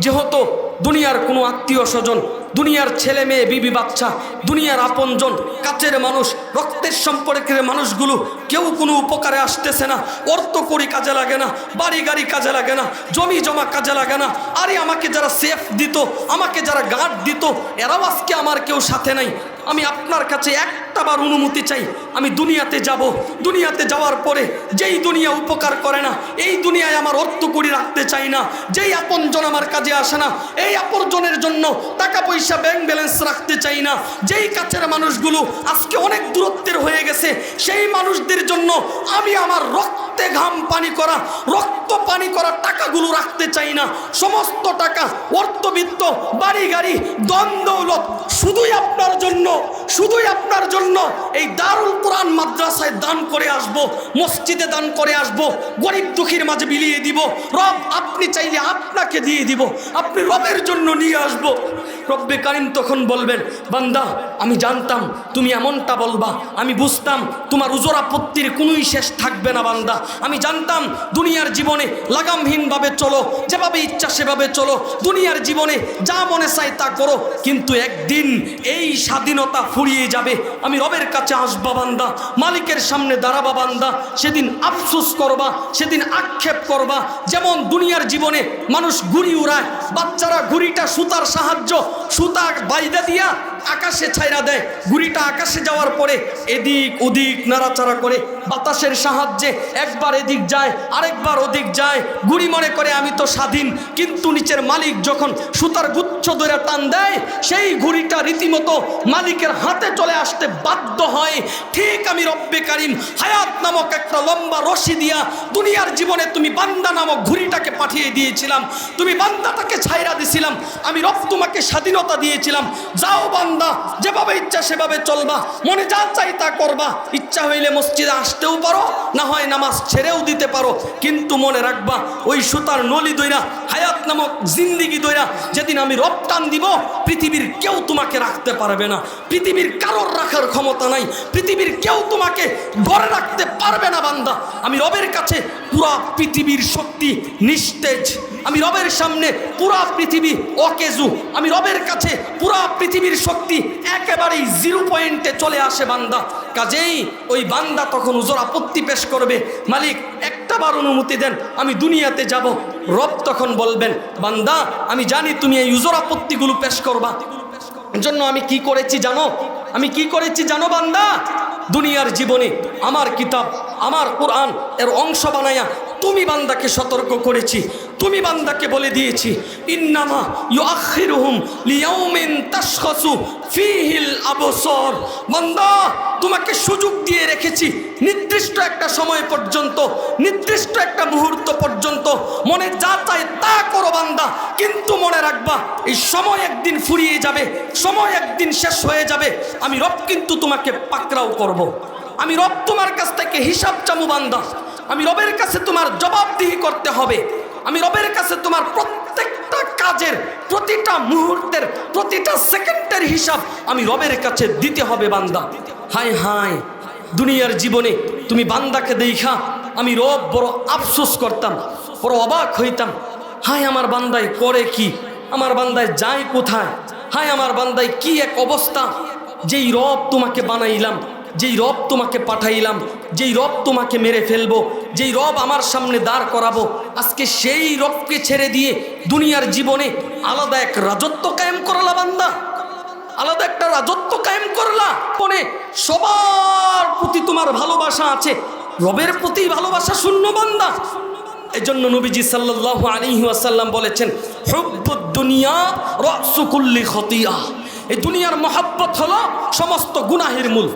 S1: যেহেতু দুনিয়ার কোনো আত্মীয় স্বজন, দুনিয়ার ছেলে মেয়ে বিবি বাচ্চা, দুনিয়ার আপনজন, কাছের মানুষ, রক্তের সম্পর্কের মানুষগুলো কেউ কোনো উপকারে আসতেছে না, অর্থ করি কাজে লাগে না, বাড়ি গাড়ি কাজে লাগে না, জমি জমা কাজে লাগে না, আরে আমাকে যারা সেফ দিত, আমাকে যারা গার্ড দিত, এরাও আজকে আমার কেউ সাথে নাই। আমি আপনার কাছে একটাবার অনুমতি চাই, আমি দুনিয়াতে যাব, দুনিয়াতে যাওয়ার পরে যেই দুনিয়া উপকার করে না, এই দুনিয়ায় আমার অর্থ করি রাখতে চাই না, যেই আপনজন আমার কাজে আসে না, এই আপনজনের জন্য টাকা পয়সা ব্যাংক ব্যালেন্স রাখতে চাই না, যেই কাছের মানুষগুলো আজকে অনেক দূরত্বের হয়ে গেছে, সেই মানুষদের জন্য আমি আমার রক্তে ঘাম পানি করা, রক্ত পানি করা টাকাগুলো রাখতে চাই না। সমস্ত টাকা, অর্থবিত্ত, বাড়ি গাড়ি, ধন দৌলত শুধুই আপনার জন্য, শুধুই আপনার জন্য এই দারুল কোরআন মাদ্রাসায় দান করে আসব, মসজিদে দান করে আসব, গরিব দুঃখীর মাঝে বিলিয়ে দিব। রব আপনি চাইলে আপনাকে দিয়ে দিব, আপনি রবের জন্য নিয়ে আসব। রব্বে কারিম তখন বলবেন, বান্দা আমি জানতাম তুমি এমনটা বলবা, আমি বুঝতাম তোমার উজর আপত্তির কোনোই শেষ থাকবে না বান্দা। আমি জানতাম দুনিয়ার জীবনে লাগামহীনভাবে চলো, যেভাবে ইচ্ছা সেভাবে চলো, দুনিয়ার জীবনে যা মনে চায় তা করো, কিন্তু একদিন এই স্বাধীনতা ফুরিয়ে যাবে। আমি রবের কাছে আসবা বান্দা, মালিকের সামনে দাঁড়াবা বান্দা, সেদিন আফসোস করবা, সেদিন আক্ষেপ করবা। যেমন দুনিয়ার জীবনে মানুষ ঘুড়ি উড়ায়, বাচ্চারা ঘুড়িটা সুতার সাহায্য, সুতা বাইদা দিয়া আকাশে ছাইরা দেয়, ঘুড়িটা আকাশে যাওয়ার পরে এদিক ওদিক নাড়াচাড়া করে বাতাসের সাহায্যে একবার এদিক যায়, আরেকবার ওদিক যায়, ঘুড়ি মনে করে আমি তো স্বাধীন। কিন্তু নিচের মালিক যখন সুতার গুচ্ছ ধরে টান দেয়, সেই ঘুড়িটা রীতিমতো মালিকের হাতে চলে আসতে বাধ্য হয়। ঠিক আমি রব্বে কারিম হায়াত নামক একটা লম্বা রশি দিয়া দুনিয়ার জীবনে তুমি বান্দা নামক ঘুড়িটাকে পাঠিয়ে দিয়েছিলাম, তুমি বান্দাটাকে ছাইরা দিছিলাম, আমি রব তোমাকে স্বাধীনতা দিয়েছিলাম, যাও বান্দা বান্দা, যেভাবে ইচ্ছা সেভাবে চলবা, মনে যা চাই তা করবা, ইচ্ছা হইলে মসজিদে আসতেও পারো, না হয় নামাজ ছেড়েও দিতে পারো, কিন্তু মনে রাখবা ওই সুতার নলি দইরা, হায়াত নামক জিন্দিগি দইরা যেদিন আমি রব টান দিব, পৃথিবীর কেউ তোমাকে রাখতে পারবে না, পৃথিবীর কারোর রাখার ক্ষমতা নাই, পৃথিবীর কেউ তোমাকে ধরে রাখতে পারবে না বান্দা। আমি রবের কাছে পুরা পৃথিবীর শক্তি নিস্তেজ, আমি রবের সামনে পুরা পৃথিবী অকেজু, আমি রবের কাছে পুরা পৃথিবীর শক্তি একেবারেই 0 পয়েন্টে চলে আসে বান্দা। কাজেই ওই বান্দা তখন উজর আপত্তি পেশ করবে, মালিক একটাবার অনুমতি দেন, আমি দুনিয়াতে যাব। রব তখন বলবেন, বান্দা আমি জানি তুমি এই উজর আপত্তিগুলো পেশ করবা, জন্য আমি কি করেছি জানো, আমি কি করেছি জানো বান্দা? দুনিয়ার জীবনে আমার কিতাব, আমার কোরআন এর অংশ বানায়া তুমি বান্দাকে সতর্ক করেছি, তুমি বান্দাকে বলে দিয়েছি, ইন্নামা ইউআখিরুহুম লিয়াউমিন তাশখাসু ফীহিল আবসার। বান্দা তোমাকে সুযোগ দিয়ে রেখেছি নির্দিষ্ট একটা সময় পর্যন্ত, নির্দিষ্ট একটা মুহূর্ত পর্যন্ত, মনে যা চায় তা করো বান্দা, কিন্তু মনে রাখবা এই সময় একদিন ফুরিয়ে যাবে, সময় একদিন শেষ হয়ে যাবে, আমি রব কিন্তু তোমাকে পাকড়াও করব, আমি রব তোমার কাছ থেকে হিসাব চামু বান্দা, আমি রবের কাছে তোমার জবাবদিহি করতে হবে, আমি রবের কাছে তোমার প্রত্যেকটা কাজের, প্রতিটা মুহূর্তের, প্রতিটা সেকেন্ডের হিসাব আমি রবের কাছে দিতে হবে বান্দা। হায় হায়, দুনিয়ার জীবনে তুমি বান্দাকে দেখা আমি রব বড় আফসোস করতাম, বড় অবাক হইতাম, হায় আমার বান্দায় করে কি, আমার বান্দায় যায় কোথায়, হায় আমার বান্দায় কি এক অবস্থা। যেই রব তোমাকে বানাইলাম, যেই রব তোমাকে পাঠাইলাম, যেই রব তোমাকে মেরে ফেলবো, যেই রব আমার সামনে দাঁড় করাবো, আজকে সেই রবকে ছেড়ে দিয়ে দুনিয়ার জীবনে আলাদা এক রাজত্ব কায়েম করলা বান্দা, আলাদা একটা রাজত্ব কায়েম করলা। মনে সবার প্রতি তোমার ভালোবাসা আছে, রবের প্রতি ভালোবাসা শূন্য বান্দা। এই জন্য নবীজি সাল্লাল্লাহু আলাইহি ওয়াসাল্লাম বলেছেন, হুব্বুদ দুনিয়া রাসু কুল্লি খতিয়া। এই দুনিয়ার মহব্বত হলো সমস্ত গুনাহের মূল,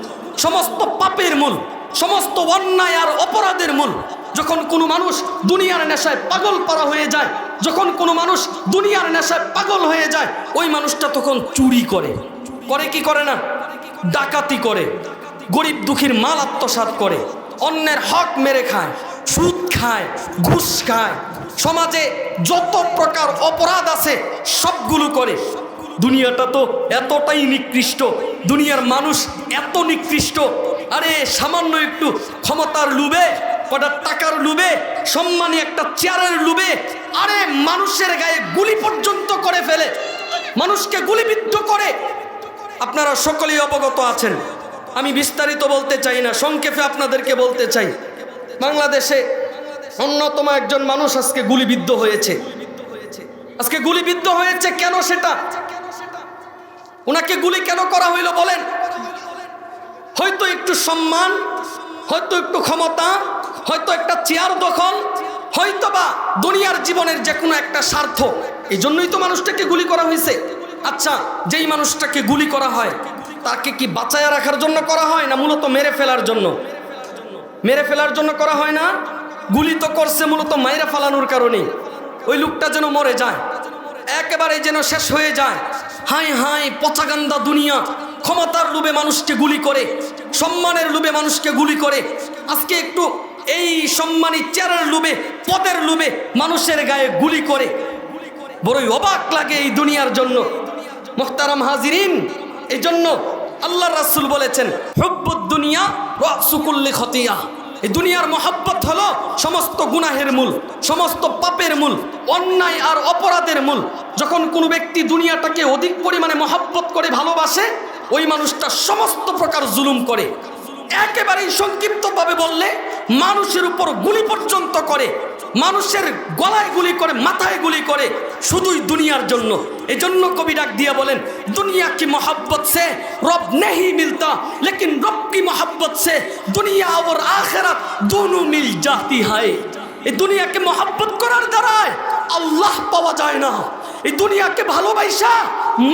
S1: সমস্ত পাপের মূল, সমস্ত অন্যায় আর অপরাধের মূল। যখন কোনো মানুষ দুনিয়ার নেশায় পাগল পারা হয়ে যায়, যখন কোনো মানুষ দুনিয়ার নেশায় পাগল হয়ে যায়, ওই মানুষটা তখন চুরি করে, করে কি করে না, ডাকাতি করে, গরিব দুঃখীর মাল আত্মসাৎ করে, অন্যের হক মেরে খায়, সুদ খায়, ঘুষ খায়, সমাজে যত প্রকার অপরাধ আছে সবগুলো করে। দুনিয়াটা তো এতটাই নিকৃষ্ট, দুনিয়ার মানুষ এত নিকৃষ্ট। আরে সামান্য একটু ক্ষমতার লোভে, কটা টাকার লোভে, সম্মানী একটা চেয়ারের লোভে, আরে মানুষের গায়ে গুলি পর্যন্ত করে ফেলে, মানুষকে গুলিবিদ্ধ করে। আপনারা সকলেই অবগত আছেন, আমি বিস্তারিত বলতে চাই না, সংক্ষেপে আপনাদেরকে বলতে চাই, বাংলাদেশে অন্যতম একজন মানুষ আজকে গুলিবিদ্ধ হয়েছে। আজকে গুলিবিদ্ধ হয়েছে কেন, সেটা ওনাকে গুলি কেন করা হইল বলেন? হয়তো একটু সম্মান, হয়তো একটু ক্ষমতা, হয়তো একটা চেয়ার দখল, হয়তো বা দুনিয়ার জীবনের যে কোনো একটা স্বার্থ, এই জন্যই তো মানুষটাকে গুলি করা হয়েছে। আচ্ছা, যেই মানুষটাকে গুলি করা হয় তাকে কি বাঁচায়া রাখার জন্য করা হয়, না মূলত মেরে ফেলার জন্য? মেরে ফেলার জন্য করা হয় না, গুলি তো করছে মূলত মাইরা ফালানোর কারণেই, ওই লোকটা যেন মরে যায়, একেবারে যেন শেষ হয়ে যায়। হাই হাই, পচাগান্দা দুনিয়া, ক্ষমতার লোভে মানুষকে গুলি করে, সম্মানের লোভে মানুষকে গুলি করে। আজকে একটু এই সম্মানী চেয়ারের লোভে, পদের লোভে মানুষের গায়ে গুলি করে, বড়ই অবাক লাগে এই দুনিয়ার জন্য। মুহতারাম হাজিরিন, এই জন্য আল্লাহ রাসূল বলেছেন, হুব্বুদ দুনিয়া রাসু কুল্লি খতিয়া। এই দুনিয়ার মহব্বত হলো সমস্ত গুনাহের মূল, সমস্ত পাপের মূল, অন্যায় আর অপরাধের মূল। যখন কোনো ব্যক্তি দুনিয়াটাকে অধিক পরিমাণে মহব্বত করে ভালোবাসে, ওই মানুষটা সমস্ত প্রকার জুলুম করে। একেবারেই সংক্ষিপ্তভাবে বললে মানুষের উপর গুলি পর্যন্ত করে, মানুষের গলায় গুলি করে, মাথায় গুলি করে, শুধুই দুনিয়ার জন্য। এই জন্য কবি ডাক দিয়া বলেন, দুনিয়া কি মোহব্বত সে রব नहीं मिलता, लेकिन रब की मोहब्बत से दुनिया और आखिरत दोनों मिल जाती है। এই দুনিয়াকে মোহব্বত করার দ্বারায় আল্লাহ পাওয়া যায় না, এই দুনিয়াকে ভালোবাসা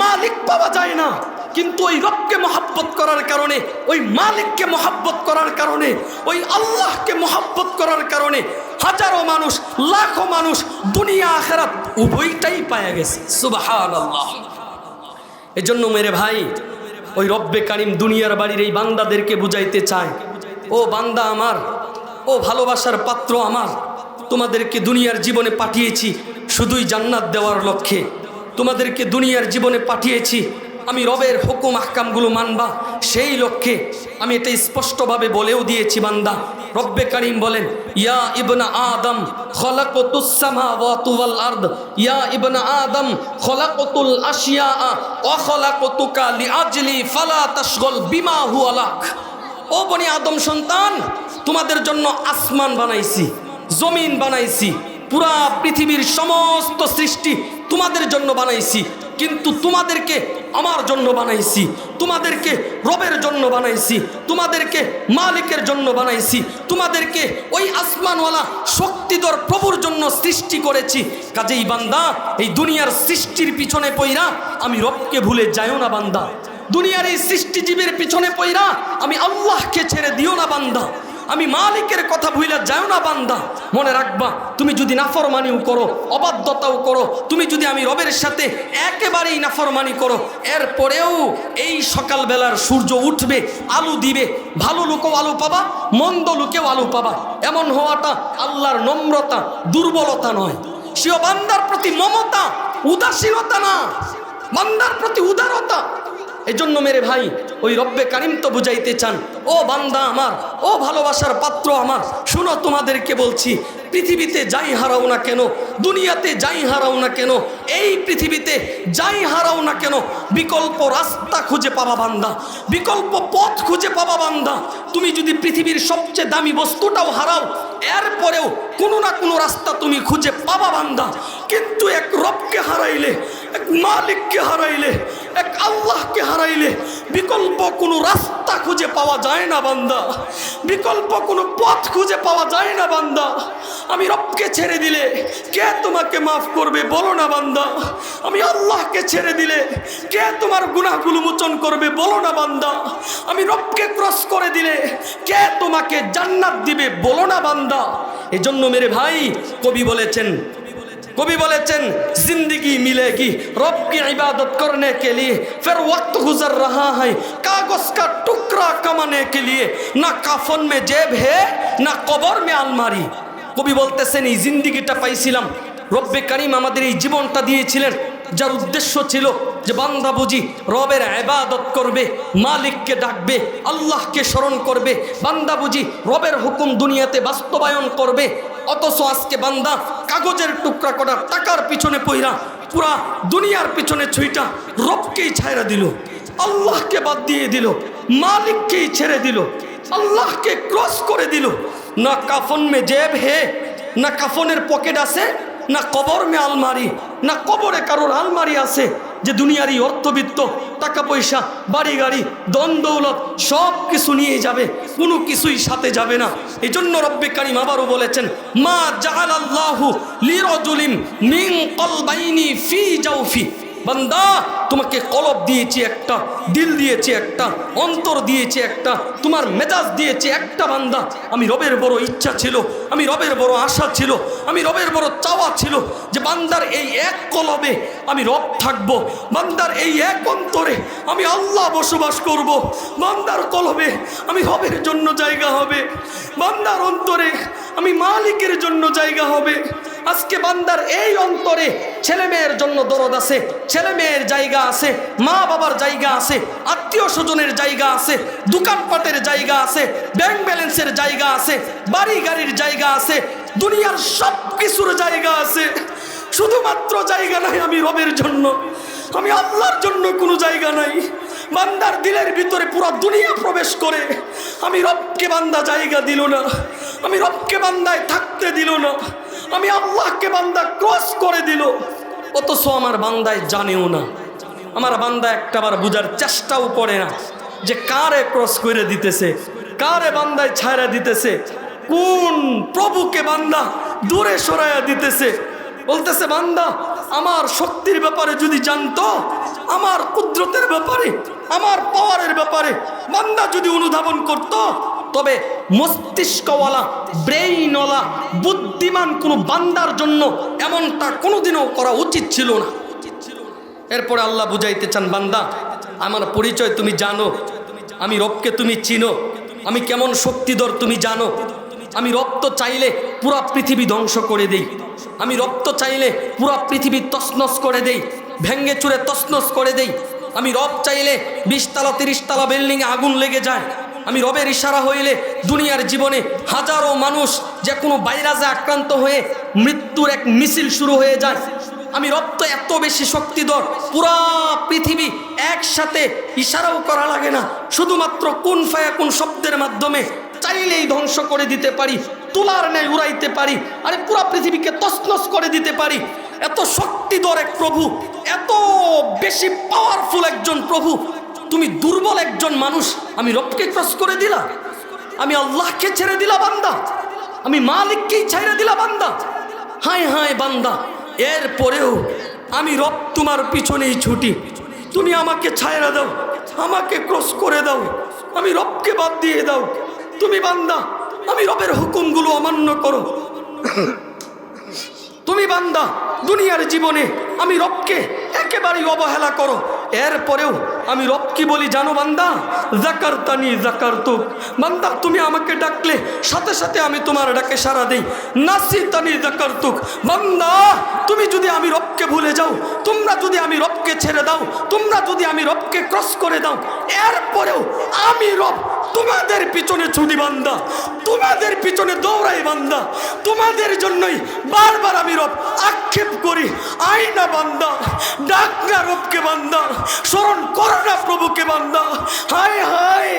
S1: মালিক পাওয়া যায় না, কিন্তু ওই রবকে মোহব্বত করার কারণে, ওই মালিককে মোহব্বত করার কারণে, ওই আল্লাহকে মোহব্বত করার কারণে হাজারো মানুষ, লাখো মানুষ দুনিয়া আখিরাত উভয়টাই পায়া গেছে। সুবহানাল্লাহ। এজন্য মেরে ভাই, ওই রব্বে কারিম দুনিয়ার বাড়ির এই বান্দাদেরকে বুঝাইতে চায়, ও বান্দা আমার, ও ভালোবাসার পাত্র আমার, তোমাদেরকে দুনিয়ার জীবনে পাঠিয়েছি শুধুই জান্নাত দেওয়ার লক্ষ্যে। তোমাদেরকে দুনিয়ার জীবনে পাঠিয়েছি আমি রবের হুকুম আহকামগুলো মানবা সেই লক্ষ্যে। আমি এটা স্পষ্টভাবে বলেও দিয়েছি বান্দা। রব্বে কারিম বলেন, ইয়া ইবনা আদম খলাকতুস সামাওয়াতু ওয়াল আরদ, ইয়া ইবনা আদম খলাকতুল আশিয়া ওয়া খলাকতুকা লিআজলি ফালা তাশগল বিমা হুয়া লাক। ও বনি আদম সন্তান, তোমাদের জন্য আসমান বানাইছি, জমিন বানাইছি, পুরা পৃথিবীর সমস্ত সৃষ্টি তোমাদের জন্য বানাইছি। কিন্তু তোমাদেরকে আমার জন্য বানাইছি, তোমাদেরকে রবের জন্য বানাইছি, তোমাদেরকে মালিকের জন্য বানাইছি, তোমাদেরকে ওই আসমানওয়ালা শক্তিধর প্রভুর জন্য সৃষ্টি করেছি। কাজেই বান্দা, এই দুনিয়ার সৃষ্টির পিছনে পইরা আমি রবকে ভুলে যাইও না বান্দা। দুনিয়ার এই সৃষ্টিজীবের পিছনে পইরা আমি আল্লাহকে ছেড়ে দিও না বান্দা। আমি মালিকের কথা ভুইলা যাও না বান্দা। মনে রাখবা, তুমি যদি নাফরমানিও করো, অবাধ্যতাও করো, তুমি যদি আমি রবের সাথে একেবারেই নাফরমানি করো, এরপরেও এই সকালবেলার সূর্য উঠবে, আলো দিবে। ভালো লোকেও আলো পাবা, মন্দ লোকেও আলো পাবা। এমন হওয়াটা আল্লাহর নম্রতা, দুর্বলতা নয়। সেও বান্দার প্রতি মমতা, উদাসীনতা না, বান্দার প্রতি উদারতা। এই জন্য মেরে ভাই, ওই রব্বে কারিম তো বুঝাইতে চান, ও বান্দা আমার, ও ভালোবাসার পাত্র আমার, শুনো তোমাদেরকে বলছি, পৃথিবীতে যাই হারাও না কেন, দুনিয়াতে যাই হারাও না কেন, এই পৃথিবীতে যাই হারাও না কেন, বিকল্প রাস্তা খুঁজে পাবা বান্দা, বিকল্প পথ খুঁজে পাবা বান্দা। তুমি যদি পৃথিবীর সবচেয়ে দামি বস্তুটাও হারাও, এরপরেও কোনো না কোনো রাস্তা তুমি খুঁজে পাবা বান্দা। কিন্তু এক রবকে হারাইলে, এক মালিককে হারাইলে, এক আল্লাহকে হারাইলে বিকল্প কোনো রাস্তা খুঁজে পাওয়া যায় না বান্দা, বিকল্প কোনো পথ খুঁজে পাওয়া যায় না বান্দা। আমি রবকে ছেড়ে দিলে কে তোমাকে মাফ করবে বলো না বান্দা। আমি আল্লাহকে ছেড়ে দিলে কে তোমার গুনাহগুলো মোচন করবে বলো না বান্দা। আমি রবকে ক্রস করে দিলে কে তোমাকে জান্নাত দিবে বলো না বান্দা। এজন্য মেরে ভাই, कवि बोलेचन जिंदगी मिलेगी रब की इबादत करने के लिए, फिर वक्त गुजर रहा है कागज का टुकड़ा कमाने के लिए, ना काफन में जेब है ना कबर में अलमारी। कवि बोलतेছেন এই জিন্দেগিটা পাইছিলাম, রব্বে কারীম আমাদের এই জীবনটা দিয়েছিলেন, যার উদ্দেশ্য ছিল যে বান্দা বুঝি রবের ইবাদত করবে, মালিককে ডাকবে, আল্লাহকে স্মরণ করবে, বান্দা বুঝি রবের হুকুম দুনিয়াতে বাস্তবায়ন করবে। অথচ আজকে বান্দা কাগজের টুকরা কটা টাকার পিছনে পইরা পুরা দুনিয়ার পিছনে ছুইটা রবকেই ছাইরা দিল, আল্লাহকে বাদ দিয়ে দিল, মালিককেই ছেড়ে দিল, আল্লাহকে ক্রস করে দিল। না কাফন মে জেব হে, না কাফনের পকেট আছে, না কবর মে আলমারি, না কবরে কারোর আলমারি আছে যে দুনিয়ারই অর্থবিত্ত, টাকা পয়সা, বাড়ি গাড়ি, ধন দৌলত সব কিছু নিয়ে যাবে, কোনো কিছুই সাথে যাবে না। এই জন্য রব্বে কারীম আবারও বলেছেন, মা জাআলাল্লাহু লিরাজুলিন মিন কলবাইনি ফি জাওফি। বান্দা, তোমাকে কলব দিয়েছি একটা, দিল দিয়েছি একটা, অন্তর দিয়েছি একটা, তোমার মেজাজ দিয়েছি একটা বান্দা। আমি রবের বড় ইচ্ছা ছিল, আমি রবের বড় আশা ছিল, আমি রবের বড় চাওয়া ছিল যে বান্দার এই এক কলবে আমি রব থাকব, বান্দার এই এক অন্তরে আমি আল্লাহ বসবাস করব, বান্দার কলবে আমি রবের জন্য জায়গা হবে, বান্দার অন্তরে আমি মালিকের জন্য জায়গা হবে। আজকে বান্দার এই অন্তরে ছেলে মেয়ের জন্য দরদ আছে, ছেলে মেয়ের জায়গা আছে, মা বাবার জায়গা আছে, আত্মীয় স্বজনের জায়গা আছে, দোকানপাটের জায়গা আছে, ব্যাংক ব্যালেন্সের জায়গা আছে, বাড়ি গাড়ির জায়গা আছে, দুনিয়ার সব কিছুর জায়গা আছে। শুধুমাত্র জায়গা নাই আমি রবের জন্য, আমি আল্লাহর জন্য কোনো জায়গা নাই। বান্দার দিলের ভিতরে পুরো দুনিয়া প্রবেশ করে, আমি রবকে বান্দা জায়গা দিল না, আমি রবকে বান্দায় থাকতে দিল না, আমি আল্লাহকে বান্দা ক্রস করে দিল। অথচ আমার বান্দায় জানেও না, আমার বান্দা একটাবার বুঝার চেষ্টাও করে না যে কারে ক্রস করে দিতেছে, কারে বান্দায় ছায়া দিতেছে, কোন প্রভুকে বান্দা দূরে সরাইয়া দিতেছে। বলতেছে বান্দা আমার শক্তির ব্যাপারে যদি জানতো, আমার কুদরতের ব্যাপারে, আমার পাওয়ারের ব্যাপারে বান্দা যদি অনুধাবন করত, তবে মস্তিষ্কওয়ালা, ব্রেইনওয়ালা, বুদ্ধিমান কোনো বান্দার জন্য এমনটা কোনোদিনও করা উচিত ছিল না। এরপরে আল্লাহ বুঝাইতে চান, বান্দা আমার পরিচয় তুমি জানো, আমি রবকে তুমি চিনো, আমি কেমন শক্তিধর তুমি জানো। আমি রব তো চাইলে পুরা পৃথিবী ধ্বংস করে দেই, আমি রব তো চাইলে পুরা পৃথিবী তছনছ করে দেই, ভেঙ্গে চুরে তছনছ করে দেই। আমি রব চাইলে 20 তলা 30 তলা বিল্ডিংয়ে আগুন লেগে যায়। আমি রবের ইশারা হইলে দুনিয়ার জীবনে হাজারো মানুষ যে কোনো ভাইরাসে আক্রান্ত হয়ে মৃত্যুর এক মিছিল শুরু হয়ে যায়। আমি রব তো এত বেশি শক্তিধর, পুরা পৃথিবী একসাথে ইশারাও করা লাগে না, শুধুমাত্র কুন ফায়াকুন শব্দের মাধ্যমে চাইলেই ধ্বংস করে দিতে পারি, তুলার ন্যায় উড়াইতে পারি, আরে পুরা পৃথিবীকে তছনছ করে দিতে পারি। এত শক্তিধর এক প্রভু, এত বেশি পাওয়ারফুল একজন প্রভু, তুমি দুর্বল একজন মানুষ আমি রবকে ক্রস করে দিলা, আমি আল্লাহকে ছেড়ে দিলা বান্দা, আমি মালিককেই ছেড়ে দিলা বান্দা। হায় হায় বান্দা, এরপরেও আমি রব তোমার পিছনেই ছুটি, তুমি আমাকে ছাইরা দাও, আমাকে ক্রস করে দাও, আমি রবকে বাদ দিয়ে দাও। তুমি বান্দা, আমি রবের হুকুমগুলো অমান্য করো। তুমি বান্দা, দুনিয়ার জীবনে আমি রবকে একেবারেই অবহেলা করো। এরপরেও আমি রব কি বলি জানো বান্দা? যাকারতানি যাকারতুক। বান্দা তুমি আমাকে ডাকলে সাথে সাথে আমি তোমার ডাকে সাড়া দেই। নাসিতানি যাকারতুক। বান্দা তুমি যদি আমি রবকে ভুলে যাও, তোমরা যদি আমি রবকে ছেড়ে দাও, তোমরা যদি আমি রবকে ক্রস করে দাও, এরপরেও আমি রব তোমাদের পিছনে ছুটি বান্দা, তোমাদের পিছনে দৌড়াই বান্দা, তোমাদের জন্যই বারবার আমি রব আক্ষেপ করি। আইনা বান্দা, ডাক না রবকে বান্দা, স্মরণ করো না প্রভুকে বান্দা। হায় হায়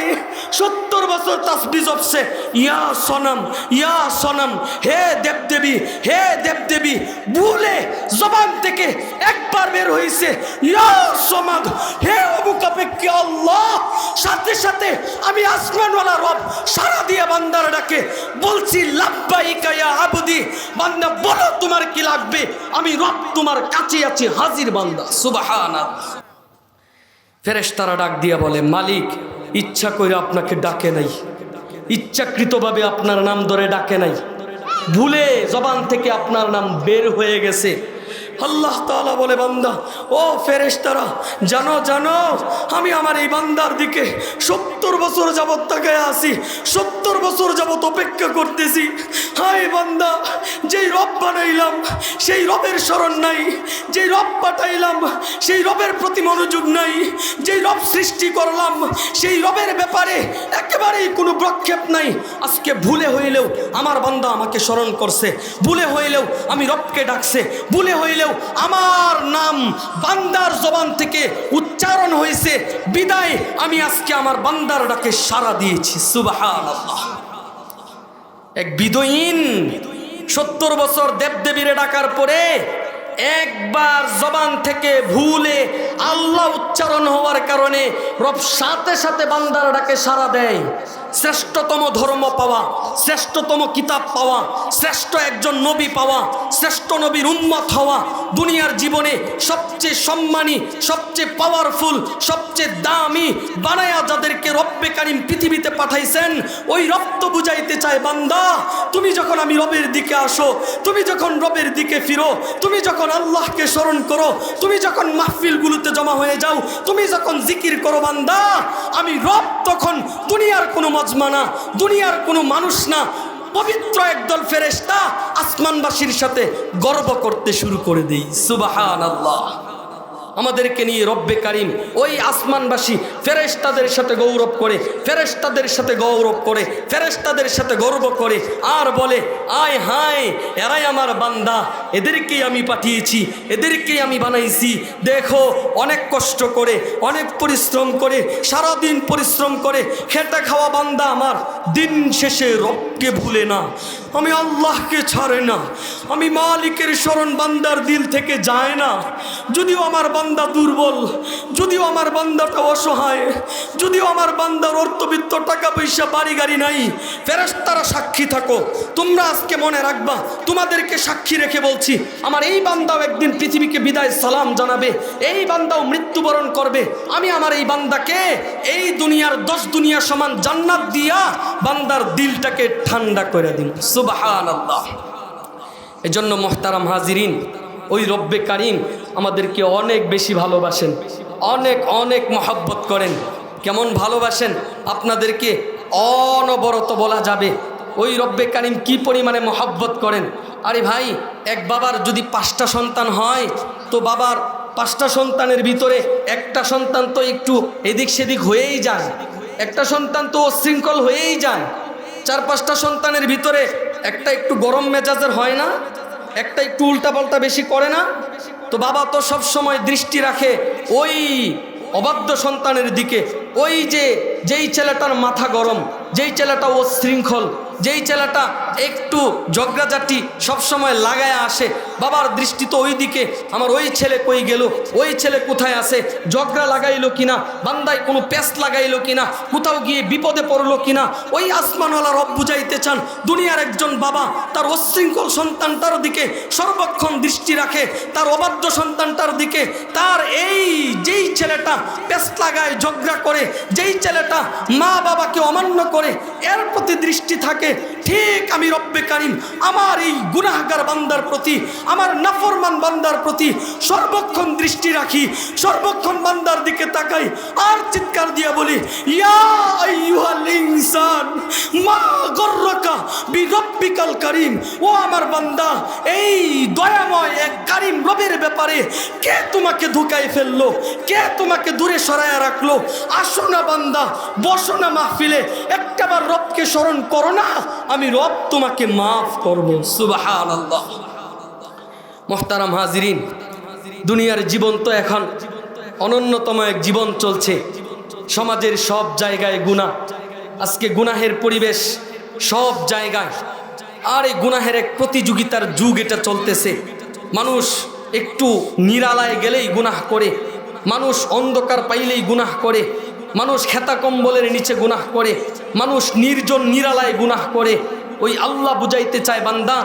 S1: 70 বছর তাসবিহ জপছে, ইয়া সনম ইয়া সনম, হে দেবদেবী হে দেবদেবী, ভুলে জবান থেকে একবার বের হয়েছে ইয়া সমাদ, হে অবুকাপেক্ষে আল্লাহ। সাথে সাথে আমি আসমানওয়ালা রব সারা দিয়ে বান্দার ডাকে বলছি লাব্বাইকা ইয়া আবদি। বান্দা বলো তোমার কি লাগবে, আমি রব তোমার কাছে আছি হাজির বান্দা। সুবহানাল্লাহ। ফেরেশতারা ডাক দিয়া বলে, মালিক ইচ্ছা করে আপনাকে ডাকে নাই, ইচ্ছাকৃতভাবে আপনার নাম ধরে ডাকে নাই, ভুলে জবান থেকে আপনার নাম বের হয়ে গেছে। আল্লাহ তাআলা বলে, বান্দা ও ফেরেশতারা জানো জানো, আমি আমার এই বান্দার দিকে 70 বছর যাবত তাকায় আছি, 70 বছর যাবত অপেক্ষা করতেছি। হায় বান্দা, যেই রব বানাইলাম সেই রবের স্মরণ নাই, যেই রব পাঠাইলাম সেই রবের প্রতি মনোযোগ নাই, যেই রব সৃষ্টি করলাম সেই রবের ব্যাপারে একেবারেই কোনো প্রক্ষেপ নাই। আজকে ভুলে হইলেও আমার বান্দা আমাকে স্মরণ করছে, ভুলে হইলেও আমি রবকে ডাকছে, ভুলে হইলেও আমার নাম বান্দার জবান থেকে উচ্চারণ হয়েছে, বিদায় আমি আজকে আমার বান্দার ডাকে সাড়া দিয়েছি। সুবহানাল্লাহ। এক বিদয়ীন 70 বছর দেবদেবীরে ডাকার পরে একবার জবান থেকে ভুলে আল্লাহ উচ্চারণ হওয়ার কারণে রব সাথে সাথে বান্দার ডাকে সাড়া দেয়। শ্রেষ্ঠতম ধর্ম পাওয়া, শ্রেষ্ঠতম কিতাব পাওয়া, শ্রেষ্ঠ একজন নবী পাওয়া, শ্রেষ্ঠ নবীর উম্মত হওয়া, দুনিয়ার জীবনে সবচেয়ে সম্মানী, সবচেয়ে পাওয়ারফুল, সবচেয়ে দামি বানায়া যাদেরকে রব্বে কারিম পৃথিবীতে পাঠাইছেন, ওই রব তো বুঝাইতে চায় বান্দা তুমি যখন আমি রবের দিকে আসো, তুমি যখন রবের দিকে ফিরো, তুমি যখন আল্লাহকে স্মরণ করো, তুমি যখন মাহফিলগুলোতে জমা হয়ে যাও, তুমি যখন জিকির করো বান্দা, আমি রব তখন দুনিয়ার কোনো মজমা না, দুনিয়ার কোনো মানুষ না, পবিত্র একদল ফেরেশতা আসমানবাসীর সাথে গর্ব করতে শুরু করে দেই। সুবহানাল্লাহ। আমাদেরকে নিয়ে রব্বে কারিম ওই আসমানবাসী ফেরেশতাদের সাথে গৌরব করে, ফেরেশতাদের সাথে গৌরব করে, ফেরেশতাদের সাথে গর্ব করে, আর বলে আয় হায় এরাই আমার বান্দা, এদেরকেই আমি পাঠিয়েছি, এদেরকেই আমি বানাইছি। দেখো অনেক কষ্ট করে, অনেক পরিশ্রম করে, সারাদিন পরিশ্রম করে খেটে খাওয়া বান্দা আমার দিন শেষে রবকে ভুলে না, আমি আল্লাহকে ছাড়ে না, আমি মালিকের স্মরণ বান্দার দিল থেকে যায় না। যদিও আমার বান্দা দুর্বল, যদিও আমার বান্দাটা অসহায়, যদিও আমার বান্দার অর্থবিত্ত টাকা পয়সা বাড়ি গাড়ি নাই, ফেরেশতারা সাক্ষী থাকো, তোমরা আজকে মনে রাখবা, তোমাদেরকে সাক্ষী রেখে বলছি, আমার এই বান্দাও একদিন পৃথিবীকে বিদায় সালাম জানাবে, এই বান্দাও মৃত্যুবরণ করবে। আমি আমার এই বান্দাকে এই দুনিয়ার 10 দুনিয়া সমান জান্নাত দিয়া বান্দার দিলটাকে ঠান্ডা করে দিন। সুবহানাল্লাহ। এজন্য মুহতারাম হাজিরিন, ওই রব্বে কারিম আমাদেরকে অনেক বেশি ভালোবাসেন, অনেক অনেক মহব্বত করেন। কেমন ভালোবাসেন আপনাদেরকে অনবরত বলা যাবে। ওই রব্বে কারিম কি পরিমাণে মহব্বত করেন। আরে ভাই, এক বাবার যদি 5টা সন্তান হয়, তো বাবার 5টা সন্তানের ভিতরে একটা সন্তান তো একটু এদিক সেদিক হয়েই যায়, একটা সন্তান তো অশৃঙ্খল হয়েই যায়। 4-5টা সন্তানের ভিতরে একটা একটু গরম মেজাজের হয় না, একটা একটু উল্টাপাল্টা বেশি করে না। তো বাবা তো সব সময় দৃষ্টি রাখে ওই অবাধ্য সন্তানের দিকে। ওই যেই ছেলেটার মাথা গরম, যেই ছেলেটা অশৃঙ্খল, যেই ছেলেটা একটু ঝগড়াঝাটি সবসময় লাগায় আসে, বাবার দৃষ্টি তো ওই দিকে। আমার ওই ছেলে কই গেল, ওই ছেলে কোথায় আছে, ঝগড়া লাগাইলো কিনা, বান্দায় কোনো পেস লাগাইলো কিনা, কোথাও গিয়ে বিপদে পড়লো কিনা। ওই আসমানওয়ালা রব বুঝাইতে চান, দুনিয়ার একজন বাবা তার অশৃঙ্খল সন্তানটার দিকে সর্বক্ষণ দৃষ্টি রাখে, তার অবাধ্য সন্তানটার দিকে। তার যেই ছেলেটা পেস লাগায়, ঝগড়া করে, যেই ছেলেটা মা বাবাকে অমান্য করে, এর প্রতি দৃষ্টি থাকে। ঠিক আমি রব্বে কারিম আমার এই গুনাহগার বান্দার প্রতি, আমার নাফরমান বান্দার প্রতি সর্বক্ষণ দৃষ্টি রাখি, সর্বক্ষণ বান্দার দিকে তাকাই আর চিৎকার দিয়া বলি, ইয়া আইয়ুহাল ইনসান মা গররাকা বিরব্বিকাল কারীম। ও আমার বান্দা, এই দয়াময় এক কারীম রবের ব্যাপারে কে তোমাকে ধোঁকায় ফেললো, কে তোমাকে দূরে সরায়া রাখলো? আসো না বান্দা, বসো না মাহফিলে, একটাবার রবকে স্মরণ করো না, আমি রব তোমাকে মাফ করব। সুবহানাল্লাহ। মুহতারাম হাজিরিন, দুনিয়ার জীবন তো এখন অনন্যতম এক জীবন চলছে। সমাজের সব জায়গায় গুনাহ, আজকে গুনাহের পরিবেশ সব জায়গায়। আর এই গুনাহের এক প্রতিযোগিতার যুগ এটা চলতেছে। মানুষ একটু নিরালায় গেলেই গুনাহ করে, মানুষ অন্ধকার পাইলেই গুনাহ করে, মানুষ খেতা কম্বলের নিচে গুনাহ করে, মানুষ নির্জন নিরালায় গুনাহ করে। ওই আল্লাহ বুঝাইতে চায়, বান্দা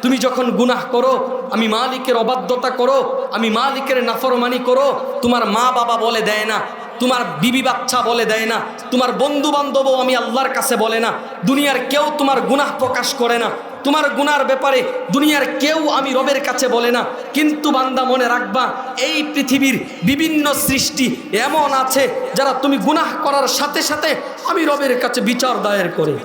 S1: তুমি যখন গুনাহ করো, আমি মালিকের অবাধ্যতা করো, আমি মালিকের নাফরমানি করো, তোমার মা বাবা বলে দেয় না, তোমার বিবি বাচ্চা বলে দেয় না, তোমার বন্ধু বান্ধবও আমি আল্লাহর কাছে বলে না, দুনিয়ার কেউ তোমার গুনাহ প্রকাশ করে না, তোমার গুনার ব্যাপারে দুনিয়ার কেউ আমি রবের কাছে বলে না। কিন্তু বান্দা মনে রাখবা, এই পৃথিবীর বিভিন্ন সৃষ্টি এমন আছে যারা তুমি গুনাহ করার সাথে সাথে আমি রবের কাছে বিচার দায়ের করে।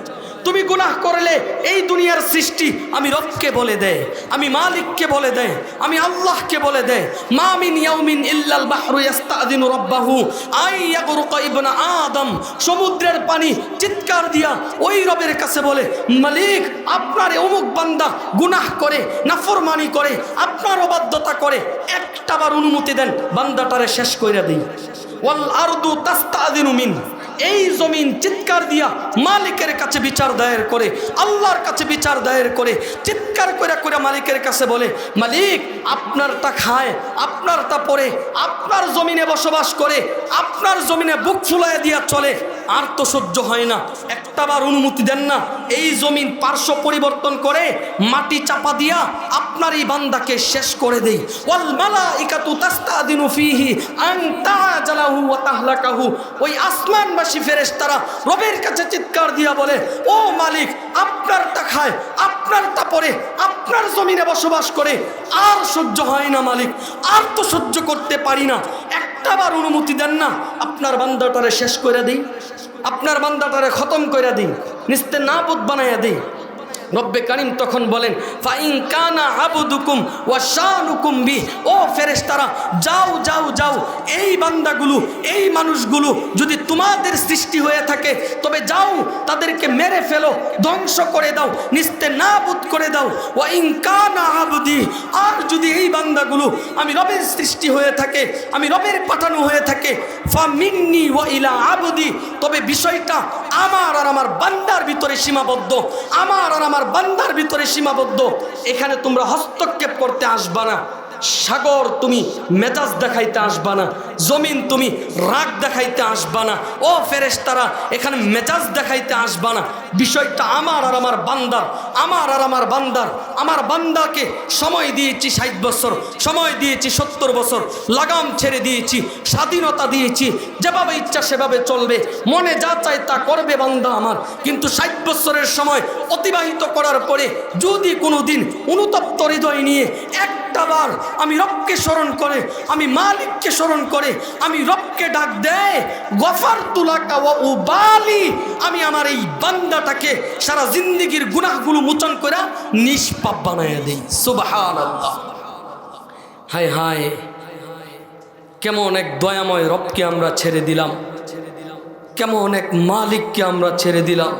S1: তুমি গুনাহ করলে এই দুনিয়ার সৃষ্টি আমি রবকে বলে দেয়, আমি মালিককে বলে দেয়, আমি আল্লাহকে বলে দেয়। মা মিন ইয়াউমিন ইল্লাল বাহরু ইস্তাযিনু রাব্বাহু আই ইয়াগরুকা ইবনা আদম। সমুদ্রের পানি চিৎকার দিয়া ওই রবের কাছে বলে, মালিক আপনার অমুক বান্দা গুনাহ করে, নাফরমানি করে, আপনার অবাধ্যতা করে, একটাবার অনুমতি দেন, বান্দাটারে শেষ কইরা দেই। ওয়াল আরদু তাস্তাযিনু মিন। এই জমিন চিৎকার দিয়া মালিকের কাছে বিচার দায়ের করে, আল্লাহর কাছে বিচার দায়ের করে, চিৎকার করে করে মালিকের কাছে বলে, মালিক আপনারটা খায়, আপনারটা পরে, আপনার জমিনে বসবাস করে, আপনার জমিনে বুক ফুলাইয়া দিয়া চলে, আর তো সহ্য হয় না, একটাবার অনুমতি দেন না, এই জমিন পার্শ্ব পরিবর্তন করে মাটি চাপা দিয়া আপনার এই বান্দাকে শেষ করে দেই। ওয়াল মালাইকাতু তাস্তাদিনু ফিহি আন তাজালাহু ওয়া তাহলাকাহু। ওই আসমানবাসী ফেরেশতারা রবের কাছে চিৎকার দিয়া বলে, ও মালিক আপনারটা খায়, আপনারটা পরে, আপনার জমিনে বসবাস করে, আর সহ্য হয় না মালিক, আর তো সহ্য করতে পারি না, একটাবার অনুমতি দেন না, আপনার বান্দাটারে শেষ করে দিই, আপনার বান্দাটারে খতম করে দিই, নিস্তে নাবুদ বানাইয়া দিই। রব্বে কারিম তখন বলেন, ফাইন কানা আবুদুকুম ওয়া শানুকুম বি। ও ফেরেশতারা, যাও যাও যাও, এই বান্দাগুলো, এই মানুষগুলো যদি তোমাদের সৃষ্টি হয়ে থাকে, তবে যাও তাদেরকে মেরে ফেলো, ধ্বংস করে দাও, নিস্তে নাবুদ করে দাও। ওয়া ইন কানা আবদি, আর যদি এই বান্দাগুলো আমি রবের সৃষ্টি হয়ে থাকে, আমি রবের পাঠানো হয়ে থাকে, ফা মিন্নি ওয়া ইলা আবদি, তবে বিষয়টা আমার আর আমার বান্দার ভিতরে সীমাবদ্ধ, আমার আর আমার বান্দার ভিতরে সীমাবদ্ধ। এখানে তোমরা হস্তক্ষেপ করতে আসবা না। সাগর তুমি মেজাজ দেখাইতে আসবা না, জমিন তুমি রাগ দেখাইতে আসবা না। ও ফেরেশতারা, এখানে মেজাজ দেখাইতে আসবা না, বিষয়টা আমার আর আমার বান্দার, আমার আর আমার বান্দার। আমার বান্দাকে সময় দিয়েছি 60 বছর, সময় দিয়েছি 70 বছর, লাগাম ছেড়ে দিয়েছি, স্বাধীনতা দিয়েছি, যেভাবে ইচ্ছা সেভাবে চলবে, মনে যা চায় তা করবে বান্দা আমার। কিন্তু 60 বছরের সময় অতিবাহিত করার পরে যদি কোনো দিন অনুতপ্ত হৃদয় নিয়ে এক একটা বার আমি রবকে স্মরণ করে, আমি মালিককে স্মরণ করে, আমি রবকে ডাক দেয়, গফারতু লাকা ওয়া উবালি, আমি আমার এই বান্দাটাকে সারা জিন্দেগীর গুনাহগুলো মোচন করে নিষ্পাপ বানায়া দেই। সুবহানাল্লাহ। হায় হায়, কেমন এক দয়াময় রবকে আমরা ছেড়ে দিলাম, কেমন এক মালিককে আমরা ছেড়ে দিলাম,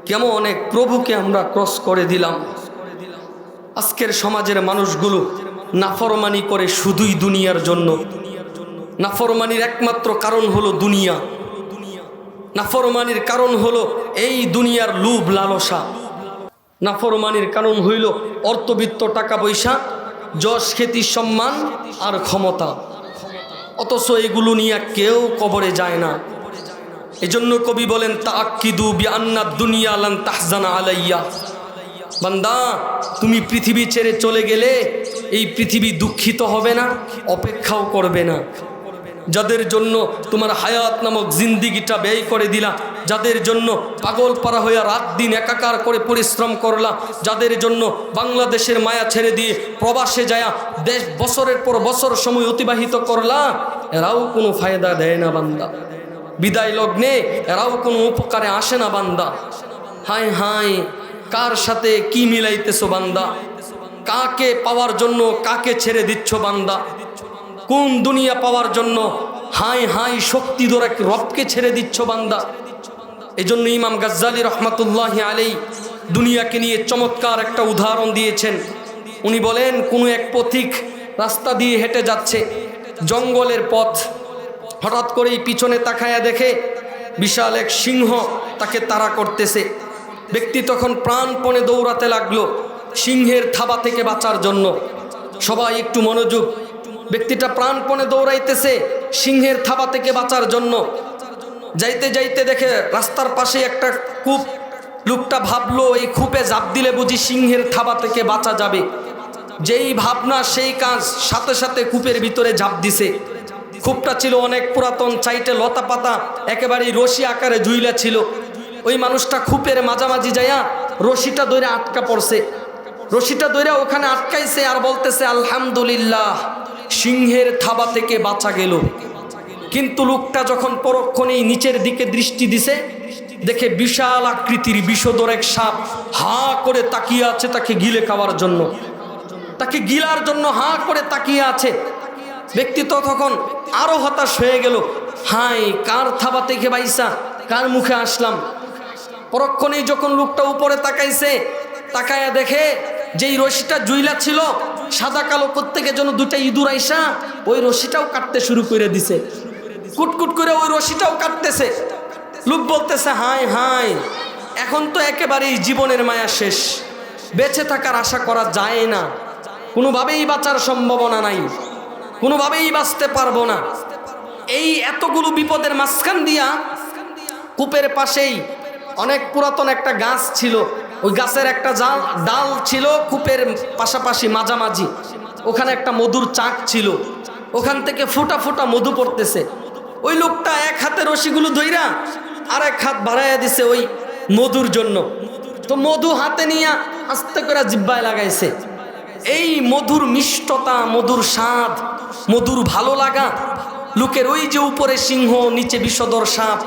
S1: কেমন এক প্রভুকে আমরা ক্রস করে দিলাম। আজকের সমাজের মানুষগুলো নাফরমানি করে শুধুই দুনিয়ার জন্য। নাফরমানির একমাত্র কারণ হলো দুনিয়া, নাফরমানির কারণ হলো এই দুনিয়ার লোভ লালসা, নাফরমানির কারণ হইল অর্থবিত্ত, টাকা পয়সা, যশ খ্যাতি, সম্মান আর ক্ষমতা। অথচ এগুলো নিয়ে কেউ কবরে যায় না। এজন্য কবি বলেন, তাআক্কিদু বিআন্না দুনিয়া লান তাহজানা আলাইয়া। বান্দা, তুমি পৃথিবী ছেড়ে চলে গেলে এই পৃথিবী দুঃখিত হবে না, অপেক্ষাও করবে না। যাদের জন্য তোমার হায়াত নামক জিন্দিগিটা ব্যয় করে দিলা, যাদের জন্য পাগল পারা হইয়া রাত দিন একাকার করে পরিশ্রম করলা, যাদের জন্য বাংলাদেশের মায়া ছেড়ে দিয়ে প্রবাসে যায়া দেশ বছরের পর বছর সময় অতিবাহিত করলা, এরাও কোনো ফায়দা দেয় না বান্দা। বিদায় লগ্নে এরাও কোনো উপকারে আসে না বান্দা। হায় হায়, কার সাথে কি মিলাইতেছো বান্দা? কাকে পাওয়ার জন্য কাকে ছেড়ে দিচ্ছ বান্দা? কোন দুনিয়া পাওয়ার জন্য হায় হায় শক্তিধর এক রবকে ছেড়ে দিচ্ছ বান্দা? এজন্য ইমাম গাজ্জালী রহমাতুল্লাহি আলাইহি দুনিয়াকে নিয়ে চমৎকার একটা উদাহরণ দিয়েছেন। উনি বলেন, কোনো এক পথিক রাস্তা দিয়ে হেঁটে যাচ্ছে, জঙ্গলের পথ। হঠাৎ করেই পিছনে তাকায়া দেখে বিশাল এক সিংহ তাকে তাড়া করতেছে। ব্যক্তি তখন প্রাণপণে দৌড়াতে লাগলো সিংহের থাবা থেকে বাঁচার জন্য। সবাই একটু মনোযোগ। ব্যক্তিটা প্রাণপণে দৌড়াইতেছে সিংহের থাবা থেকে বাঁচার জন্য। যাইতে যাইতে দেখে রাস্তার পাশে একটা কূপ। লোকটা ভাবলো এই কূপে ঝাঁপ দিলে বুঝি সিংহের থাবা থেকে বাঁচা যাবে। যেই ভাবনা সেই কাজ, সাথে সাথে কূপের ভিতরে ঝাঁপ দিছে। কূপটা ছিল অনেক পুরাতন, চাইটে লতা পাতা একেবারেই রশি আকারে ঝুইলা ছিল। ওই মানুষটা কূপের মাঝামাঝি যাইয়া রশিটা ধরে আটকা পড়ছে। রশিটা ধরে ওখানে আটকাইছে আর বলতেছে, আলহামদুলিল্লাহ, সিংহের থাবা থেকে বাঁচা গেল। কিন্তু লোকটা যখন পরক্ষণেই নিচের দিকে দৃষ্টি দিছে, দেখে বিশাল আকৃতির বিষধর এক সাপ হা করে তাকিয়ে আছে তাকে গিলে খাওয়ার জন্য, তাকে গিলার জন্য হা করে তাকিয়ে আছে। ব্যক্তি তো তখন আরো হতাশ হয়ে গেল, হাই কার থাবা থেকে বাইসা, কার মুখে আসলাম। পরক্ষণেই যখন লোকটা উপরে তাকাইছে, তাকায়া দেখে যেই রশিটা জুইলা ছিল সাদা কালো প্রত্যেকের জন্য দুইটা ইঁদুর আইসা ওই রশিটাও কাটতে শুরু করে দিছে। কুটকুট করে ওই রশিটাও কাটতেছে। লোক বলতেছে, হাই হাই, এখন তো একেবারেই জীবনের মায়া শেষ, বেঁচে থাকার আশা করা যায় না, কোনোভাবেই বাঁচার সম্ভাবনা নাই, কোনোভাবেই বাঁচতে পারবো না। এই এতগুলো বিপদের মাঝখান দিয়া কূপের পাশেই অনেক পুরাতন একটা গাছ ছিল। ওই গাছের একটা ডাল ছিল কূপের পাশাপাশি মাঝামাঝি। ওখানে একটা মধুর চাক ছিল, ওখান থেকে ফোঁটা ফোঁটা মধু পড়তেছে। ওই লোকটা এক হাতে রশিগুলো ধইরা আর এক হাত বাড়াইয়া দিছে ওই মধুর জন্য। তো মধু হাতে নিয়ে আস্তে করে জিহ্বায় লাগাইছে। এই মধুর মিষ্টতা, মধুর স্বাদ, মধুর ভালো লাগা লোকের ওই যে উপরে সিংহ, নিচে বিষধর সাপ,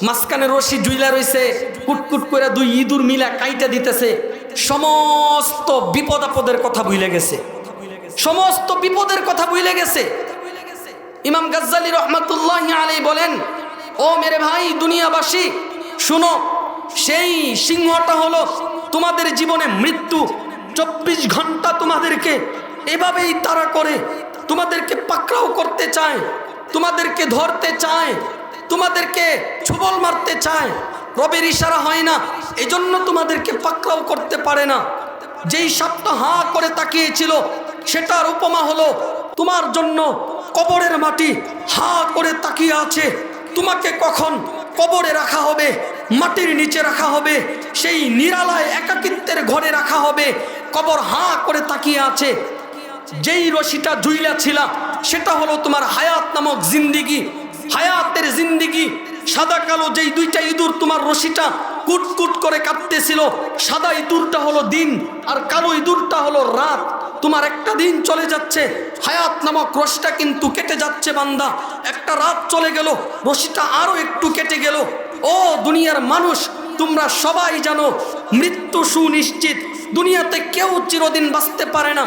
S1: মাঝখানে রশি জুইলা রইছে, কুটকুট করে দুই ইঁদুর মিলা কাইটা দিতেছে। সমস্ত বিপদ আপদের কথা ভুলে গেছে, সমস্ত বিপদের কথা ভুলে গেছে। ইমাম গাজ্জালী রহমাতুল্লাহি আলাইহি বলেন, ও মেরে ভাই দুনিয়াবাসী শুনো, সেই সিংহটা হলো তোমাদের জীবনে মৃত্যু। 24 ঘন্টা তোমাদেরকে এভাবেই তাড়া করে, তোমাদেরকে পাকড়াও করতে চায়, তোমাদেরকে ধরতে চায়, তোমাদেরকে ছুবল মারতে চায়। রবের ইশারা হয় না, এজন্য তোমাদেরকে পাকড়াও করতে পারে না। যেই সাপটা হা করে তাকিয়েছিল সেটার উপমা হলো তোমার জন্য কবরের মাটি হা করে তাকিয়ে আছে। তোমাকে কখন কবরে রাখা হবে, মাটির নিচে রাখা হবে, সেই নিরালায় একাকিত্বের ঘরে রাখা হবে। কবর হা করে তাকিয়ে আছে। যেই রশিটা জুইলা ছিল সেটা হলো তোমার হায়াত নামক জিন্দিগি, হায়াতের জিন্দিগি। সাদা কালো যেই দুইটা ইঁদুর তোমার রশিটা কুটকুট করে কাটতেছিল, সাদা ইঁদুরটা হলো দিন আর কালো ইঁদুরটা হলো রাত। তোমার একটা দিন চলে যাচ্ছে, হায়াত নামক রশিটা কিন্তু কেটে যাচ্ছে বান্দা। একটা রাত চলে গেল, রশিটা আরো একটু কেটে গেল। ও দুনিয়ার মানুষ, তোমরা সবাই জানো মৃত্যু সুনিশ্চিত। দুনিয়াতে কেউ চিরদিন বাঁচতে পারে না।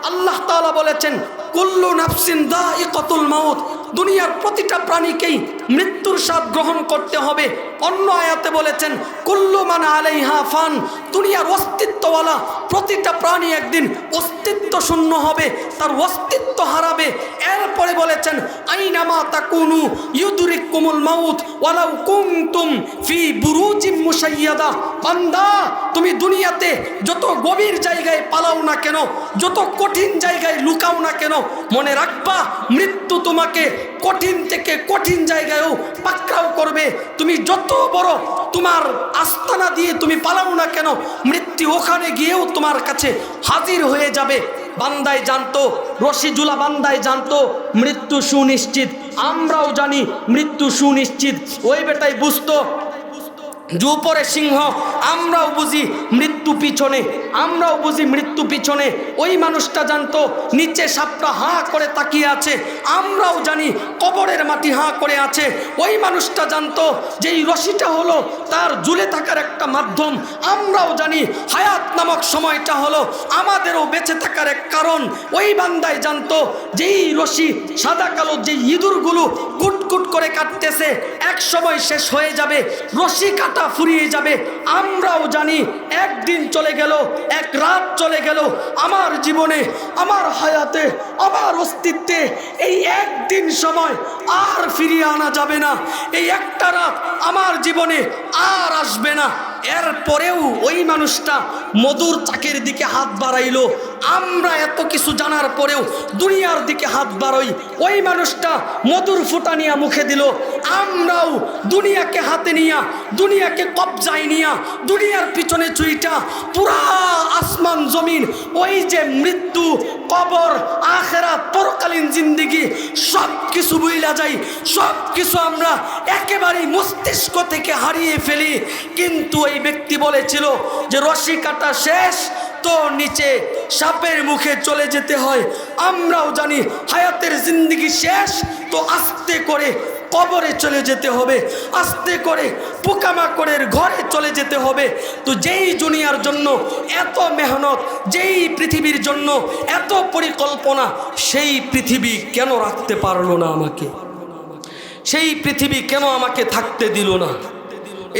S1: আল্লাহ তাআলা বলেছেন কুল্লু নাফসিন দাইকাতুল মাউত, দুনিয়ার প্রতিটা প্রাণীকেই মৃত্যুর স্বাদ গ্রহণ করতে হবে। অন্য আয়াতে বলেছেন কুল্লু মান আলাইহা ফান, দুনিয়ার অস্তিত্বওয়ালা প্রতিটা প্রাণী একদিন অস্তিত্ব শূন্য হবে, তার অস্তিত্ব হারাবে। এরপরে বলেছেন আইনামা তাকুনু ইউদরিকুমুল মাউত ওয়ালাউ কুনতুম ফি বুরুজিম মুশাইয়াদা। বান্দা, তুমি দুনিয়াতে যত গভীর জায়গায় পালাও না কেন, যত কঠিন জায়গায় লুকাও না কেন, মনে রাখবা মৃত্যু তোমাকে কঠিন থেকে কঠিন জায়গায়ও পাকড়াও করবে। তুমি যত বড় তোমার আস্তানা দিয়ে তুমি পালাও না কেন, মৃত্যু ওখানে গিয়েও তোমার কাছে হাজির হয়ে যাবে। বান্দায় জানতো, রশিজুলা বান্দায় জানতো মৃত্যু সুনিশ্চিত। আমরাও জানি মৃত্যু সুনিশ্চিত। ওই বেটাই বুঝতো যে উপরে সিংহ, আমরাও বুঝি মৃত্যু পিছনে, আমরাও বুঝি মৃত্যু পিছনে। ওই মানুষটা জানতো নিচে সাপটা হাঁ করে তাকিয়ে আছে, আমরাও জানি কবরের মাটি হাঁ করে আছে। ওই মানুষটা জানতো যে এই রশিটা হলো তার ঝুলে থাকার একটা মাধ্যম, আমরাও জানি হায়াত নামক সময়টা হলো আমাদেরও বেঁচে থাকার এক কারণ। ওই বান্দায় জানতো যে এই রশি সাদা কালো যে ইঁদুরগুলো কুটকুট করে কাটতেছে এক সময় শেষ হয়ে যাবে, রশি কাটা ফুরিয়ে যাবে। আমরাও জানি একদিন চলে গেল, এক রাত চলে গেল, আমার জীবনে, আমার হায়াতে, আমার অস্তিত্বে এই একদিন সময় আর ফিরিয়ে আনা যাবে না। এই একটা রাত আমার জীবনে আর আসবে না। এরপরেও ওই মানুষটা মধুর চাকের দিকে হাত বাড়াইলো। আমরা এত কিছু জানার পরেও দুনিয়ার দিকে হাত বাড়াই। ওই মানুষটা মধুর ফুটা নিয়ে মুখে দিল, আমরাও দুনিয়াকে হাতে নিয়া, দুনিয়াকে কবজায় নিয়া, দুনিয়ার পিছনে চুইটা পুরা আসমান জমিন, ওই যে মৃত্যু, কবর, আখেরাত, পরকালীন জিন্দেগি সব কিছু ভুইলা যাই, সব কিছু আমরা একেবারেই মস্তিষ্ক থেকে হারিয়ে ফেলি। কিন্তু এই ব্যক্তি বলেছিল যে রশি কাটা শেষ তো নিচে সাপের মুখে চলে যেতে হয়। আমরাও জানি হায়াতের জিন্দেগি শেষ তো আস্তে করে কবরে চলে যেতে হবে, আস্তে করে পোকামাকড়ের ঘরে চলে যেতে হবে। তো যেই দুনিয়ার জন্য এত মেহনত, যেই পৃথিবীর জন্য এত পরিকল্পনা, সেই পৃথিবী কেন রাখতে পারলো না আমাকে? সেই পৃথিবী কেন আমাকে থাকতে দিল না?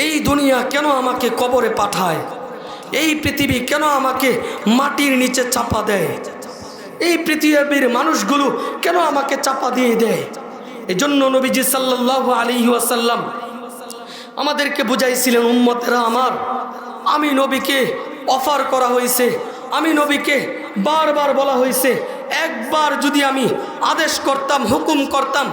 S1: এই দুনিয়া কেন আমাকে কবরে পাঠায়? এই পৃথিবী কেন আমাকে মাটির নিচে চাপা দেয়? এই পৃথিবীর মানুষগুলো কেন আমাকে চাপা দিয়ে দেয়? এই জন্য নবীজি সাল্লাল্লাহু আলাইহি ওয়াসাল্লাম আমাদেরকে বুঝাইছিলেন, উম্মতেরা আমার, আমি নবীকে অফার করা হয়েছে, আমি নবীকে বারবার বলা হয়েছে, একবার যদি আমি আদেশ করতাম, হুকুম করতাম,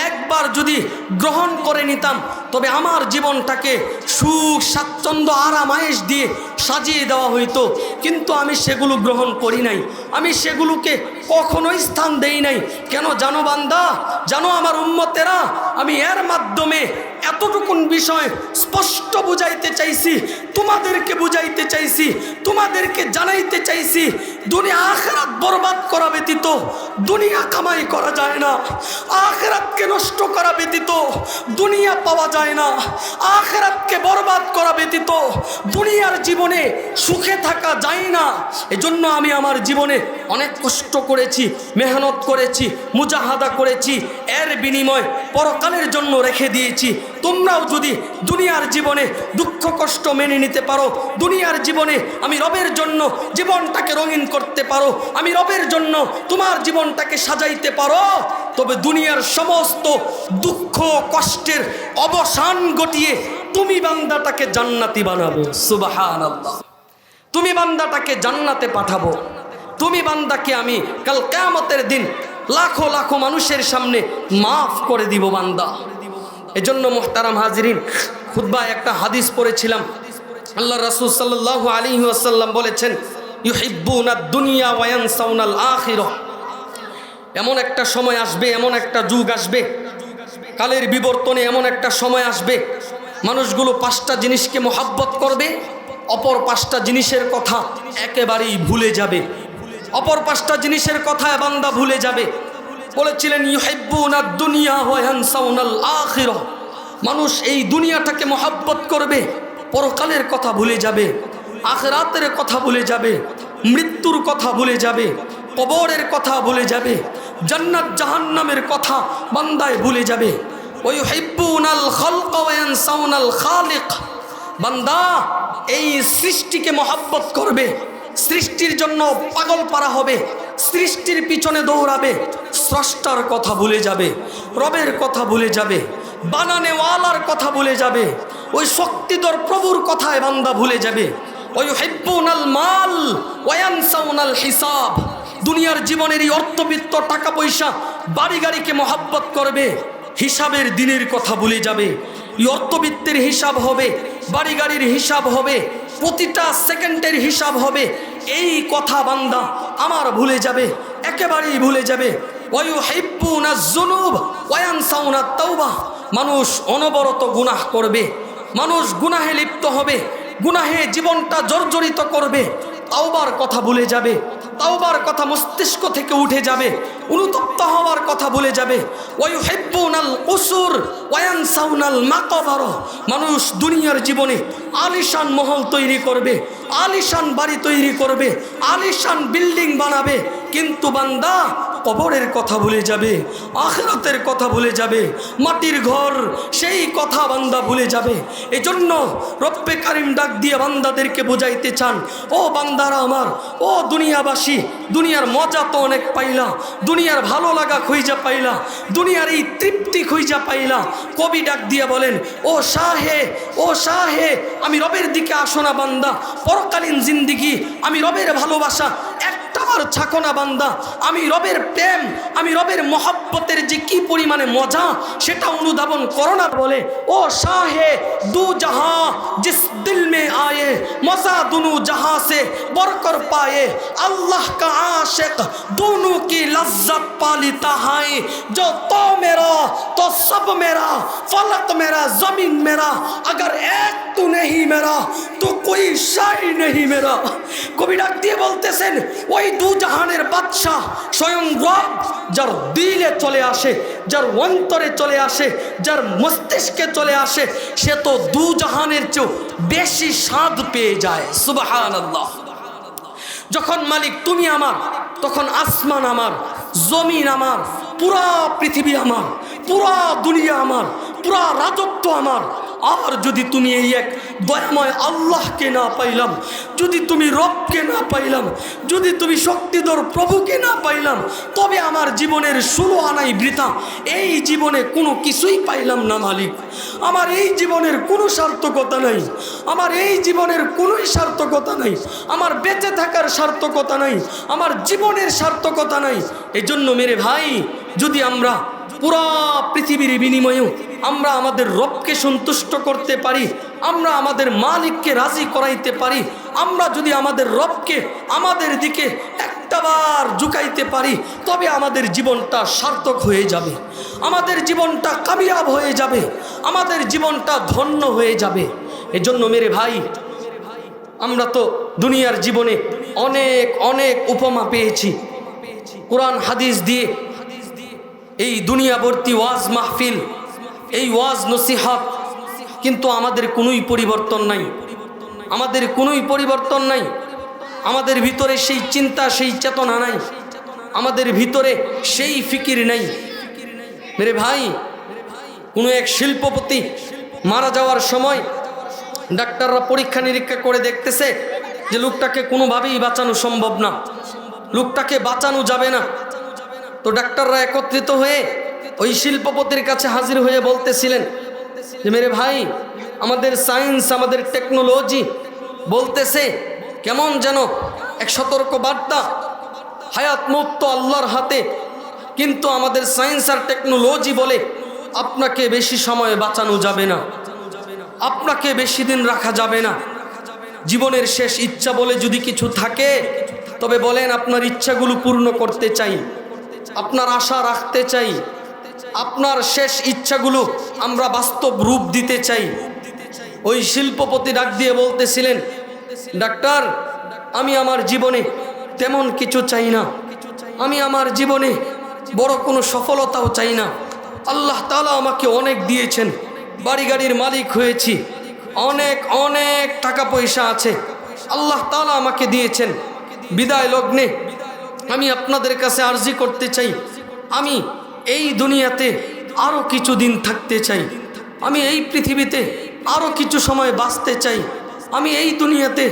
S1: একবার যদি গ্রহণ করে নিতাম, তবে আমার জীবনটাকে সুখ স্বাচ্ছন্দ্য আরাম আয়েশ দিয়ে সাজিয়ে দেওয়া হইতো। কিন্তু আমি সেগুলো গ্রহণ করি নাই, আমি সেগুলোকে কখনোই স্থান দেই নাই। কেন জানো বান্দা, জানো আমার উম্মতেরা, আমি এর মাধ্যমে এতটুকুন বিষয় স্পষ্ট বুঝাইতে চাইছি, তোমাদেরকে বুঝাইতে চাইছি, তোমাদেরকে জানাইতে চাইছি, দুনিয়া আখিরাত বরবাদ করা ব্যতীত দুনিয়া কামাই করা যায় না, আখিরাতকে নষ্ট করা ব্যতীত দুনিয়া পাওয়া যায় না, আখিরাতকে বরবাদ করা ব্যতীত দুনিয়ার জীবনে সুখে থাকা যায় না। এজন্য আমি আমার জীবনে অনেক কষ্ট করেছি, মেহনত করেছি, মুজাহাদা করেছি, এর বিনিময় পরকালের জন্য রেখে দিয়েছি। তোমরাও যদি দুনিয়ার জীবনে দুঃখ কষ্ট মেনে নিতে পারো, দুনিয়ার জীবনে আমি রবের জন্য জীবনটাকে রঙিন করতে পারো, আমি রবের জন্য তোমার জীবনটাকে সাজাইতে পারো, তবে দুনিয়ার সমস্ত দুঃখ কষ্টের অবসান ঘটিয়ে তুমি বান্দাটাকে জান্নাতি বানাবো। সুবহানাল্লাহ, তুমি বান্দাটাকে জান্নাতে পাঠাবো। তুমি বান্দাকে আমি কাল কিয়ামতের দিন লাখো লাখো মানুষের সামনে মাফ করে দিব বান্দা। এজন্য মুহতারাম হাজিরিন, খুতবায় একটা হাদিস পড়েছিলাম। আল্লাহ রাসূল সাল্লাল্লাহু আলাইহি ওয়াসাল্লাম বলেছেন, ইউহিব্বুনাদ দুনিয়া ওয়া ইয়ানসাউনাল আখিরাহ। এমন একটা সময় আসবে, এমন একটা যুগ আসবে, কালের বিবর্তনে এমন একটা সময় আসবে, মানুষগুলো পাঁচটা জিনিসকে মহব্বত করবে, অপর পাঁচটা জিনিসের কথা একেবারেই ভুলে যাবে। অপর পাঁচটা জিনিসের কথায় বান্দা ভুলে যাবে। বলেছিলেন ইউহিব্বুনাদ দুনিয়া ওয়া ইয়ানসাউনাল আখিরাহ, মানুষ এই দুনিয়াটাকে মহব্বত করবে, পরকালের কথা ভুলে যাবে, আখিরাতের কথা ভুলে যাবে, মৃত্যুর কথা ভুলে যাবে, কবরের কথা ভুলে যাবে, জান্নাত জাহান্নামের কথা বান্দায় ভুলে যাবে। ওয়া ইউহিব্বুনাল খালকা ওয়া ইয়ানসাউনাল খালিক, বান্দা এই সৃষ্টিকে মহব্বত করবে, সৃষ্টির জন্য পাগল পারা হবে, সৃষ্টির পিছনে দৌড়াবে, স্রষ্টার কথা ভুলে যাবে, রবের কথা ভুলে যাবে, বানানেওয়ালার কথা ভুলে যাবে, ওই শক্তিধর প্রভুর কথায় বান্দা ভুলে যাবে। ওই হিব্বুনাল মাল ওয়া ইয়ানসাউনাল হিসাব, দুনিয়ার জীবনের এই অর্থবিত্ত টাকা পয়সা বাড়ি গাড়িকে মহব্বত করবে, হিসাবের দিনের কথা ভুলে যাবে। এই অর্থবিত্তের হিসাব হবে, বাড়ি গাড়ির হিসাব হবে, প্রতিটা সেকেন্ডের হিসাব হবে, এই কথা বান্দা আমার ভুলে যাবে, একেবারেই ভুলে যাবে। ওয়ায়ুহিব্বুনাজ যুনুব ওয়া ইয়ানসাউনাত তাওবা, মানুষ অনবরত গুনাহ করবে, মানুষ গুনাহে লিপ্ত হবে, গুনাহে জীবনটা জর্জরিত করবে, তাওবার কথা ভুলে যাবে, তাওবার কথা মস্তিষ্ক থেকে উঠে যাবে, অনুতপ্ত হওয়ার কথা ভুলে যাবে। ওয়ায়ুহিব্বুনাল কুসুর ওয়া ইয়ানসাউনাল মাকাবার, মানুষ দুনিয়ার জীবনে আলিশান মহল তৈরি করবে, আলিশান বাড়ি তৈরি করবে, আলিশান বিল্ডিং বানাবে, কিন্তু বান্দা কবরের কথা ভুলে যাবে, আখিরাতের কথা ভুলে যাবে, মাটির ঘর সেই কথা বান্দা ভুলে যাবে। এজন্য রব্বে কারিম ডাক দিয়ে বান্দাদেরকে বুঝাইতে চান, ও বান্দারা আমার, ও দুনিয়াবাসী, দুনিয়ার মজা তো অনেক পাইলা, দুনিয়ার ভালো লাগা খুঁজা পাইলা, দুনিয়ার এই তৃপ্তি খুঁজা পাইলা। কবি ডাক দিয়ে বলেন, ও শাহে, ও শাহে, আমি রবের দিকে আসো না বান্দা, পরকালীন জিন্দিগি, আমি রবের ভালোবাসা একটাবার ছাকো না বান্দা, আমি রবের প্রেম, আমি রবের মহব্বতের যে কি পরিমাণে মজা সেটা অনুধাবন করো না। বলে, ও শাহে দু জাহাঁ জিস দিল মে আয়ে, মজা দুনু জাহাঁ সে বরকর পায়ে, अल्लाह का आशिक दोनों की लज्जत पालिता है, जो तो मेरा तो सब मेरा, फलक मेरा जमीन मेरा, अगर एक तू नहीं मेरा तो कोई शाही नहीं मेरा। কবি ডাক দিয়ে বলতেছেন, ওই দু জাহানের বাদশা স্বয়ং রব যার দিলে চলে আসে, যার অন্তরে চলে আসে, যার মস্তিষ্কে চলে আসে, সে তো দু জাহানের চেয়েও বেশি স্বাদ পেয়ে যায়। সুবহানাল্লাহ। যখন মালিক তুমি আমার, তখন আসমান আমার, জমিন আমার, পুরা পৃথিবী আমার, পুরা দুনিয়া আমার, পুরা রাজত্ব আমার। আর যদি তুমি এই এক দয়াময় আল্লাহকে না পাইলাম, যদি তুমি রবকে না পাইলাম, যদি তুমি শক্তিধর প্রভুকে না পাইলাম, তবে আমার জীবনের 16 আনাই বৃথা। এই জীবনে কোনো কিছুই পাইলাম না মালিক, আমার এই জীবনের কোনো সার্থকতা নাই, আমার এই জীবনের কোনোই সার্থকতা নাই, আমার বেঁচে থাকার সার্থকতা নাই, আমার জীবনের সার্থকতা নাই। এই জন্য মেরে ভাই, যদি আমরা পুরা পৃথিবীর বিনিময়েও আমরা আমাদের রবকে সন্তুষ্ট করতে পারি, আমরা আমাদের মালিককে রাজি করাইতে পারি, আমরা যদি আমাদের রবকে আমাদের দিকে একটাবার ঝুঁকাইতে পারি, তবে আমাদের জীবনটা সার্থক হয়ে যাবে, আমাদের জীবনটা কামিয়াব হয়ে যাবে, আমাদের জীবনটা ধন্য হয়ে যাবে। এজন্য মেরে ভাই, আমরা তো দুনিয়ার জীবনে অনেক অনেক উপমা পেয়েছি, কোরআন হাদিস দিয়ে। এই দুনিয়াবর্তী ওয়াজ মাহফিল, এই ওয়াজ নসিহত, কিন্তু আমাদের কোনোই পরিবর্তন নাই, আমাদের কোনোই পরিবর্তন নাই। আমাদের ভিতরে সেই চিন্তা, সেই চেতনা নাই, আমাদের ভিতরে সেই ফিকির নাই। মেরে ভাই, কোনো এক শিল্পপতি মারা যাওয়ার সময় ডাক্তাররা পরীক্ষা নিরীক্ষা করে দেখতেছে যে লোকটাকে কোনোভাবেই বাঁচানো সম্ভব না, লোকটাকে বাঁচানো যাবে না। তো ডাক্তাররা একত্রিত হয়ে ওই শিল্পপতির কাছে হাজির হয়ে বলতেছিলেন যে মেরে ভাই, আমাদের সায়েন্স, আমাদের টেকনোলজি বলতেছে কেমন যেন এক সতর্ক বার্তা, হায়াত মুক্ত আল্লাহর হাতে, কিন্তু আমাদের সায়েন্স আর টেকনোলজি বলে আপনাকে বেশি সময় বাঁচানো যাবে না, আপনাকে বেশি দিন রাখা যাবে না। জীবনের শেষ ইচ্ছা বলে যদি কিছু থাকে, তবে বলেন আপনার ইচ্ছাগুলো পূর্ণ করতে চাই, আপনার আশা রাখতে চাই, আপনার শেষ ইচ্ছাগুলো আমরা বাস্তব রূপ দিতে চাই। ওই শিল্পপতি ডাক দিয়ে বলতেছিলেন, ডাক্তার, আমি আমার জীবনে তেমন কিছু চাই না। আমি আমার জীবনে বড় কোনো সফলতাও চাই না। আল্লাহ তাআলা আমাকে অনেক দিয়েছেন, বাড়ি গাড়ির মালিক হয়েছি, অনেক অনেক টাকা পয়সা আছে আল্লাহ তাআলা আমাকে দিয়েছেন। বিদায় লগ্নে আমি আপনাদের কাছে আরজি করতে চাই, আমি এই দুনিয়াতে আরও কিছু দিন থাকতে চাই, আমি এই পৃথিবীতে আরও কিছু সময় বাঁচতে চাই, আমি এই দুনিয়াতে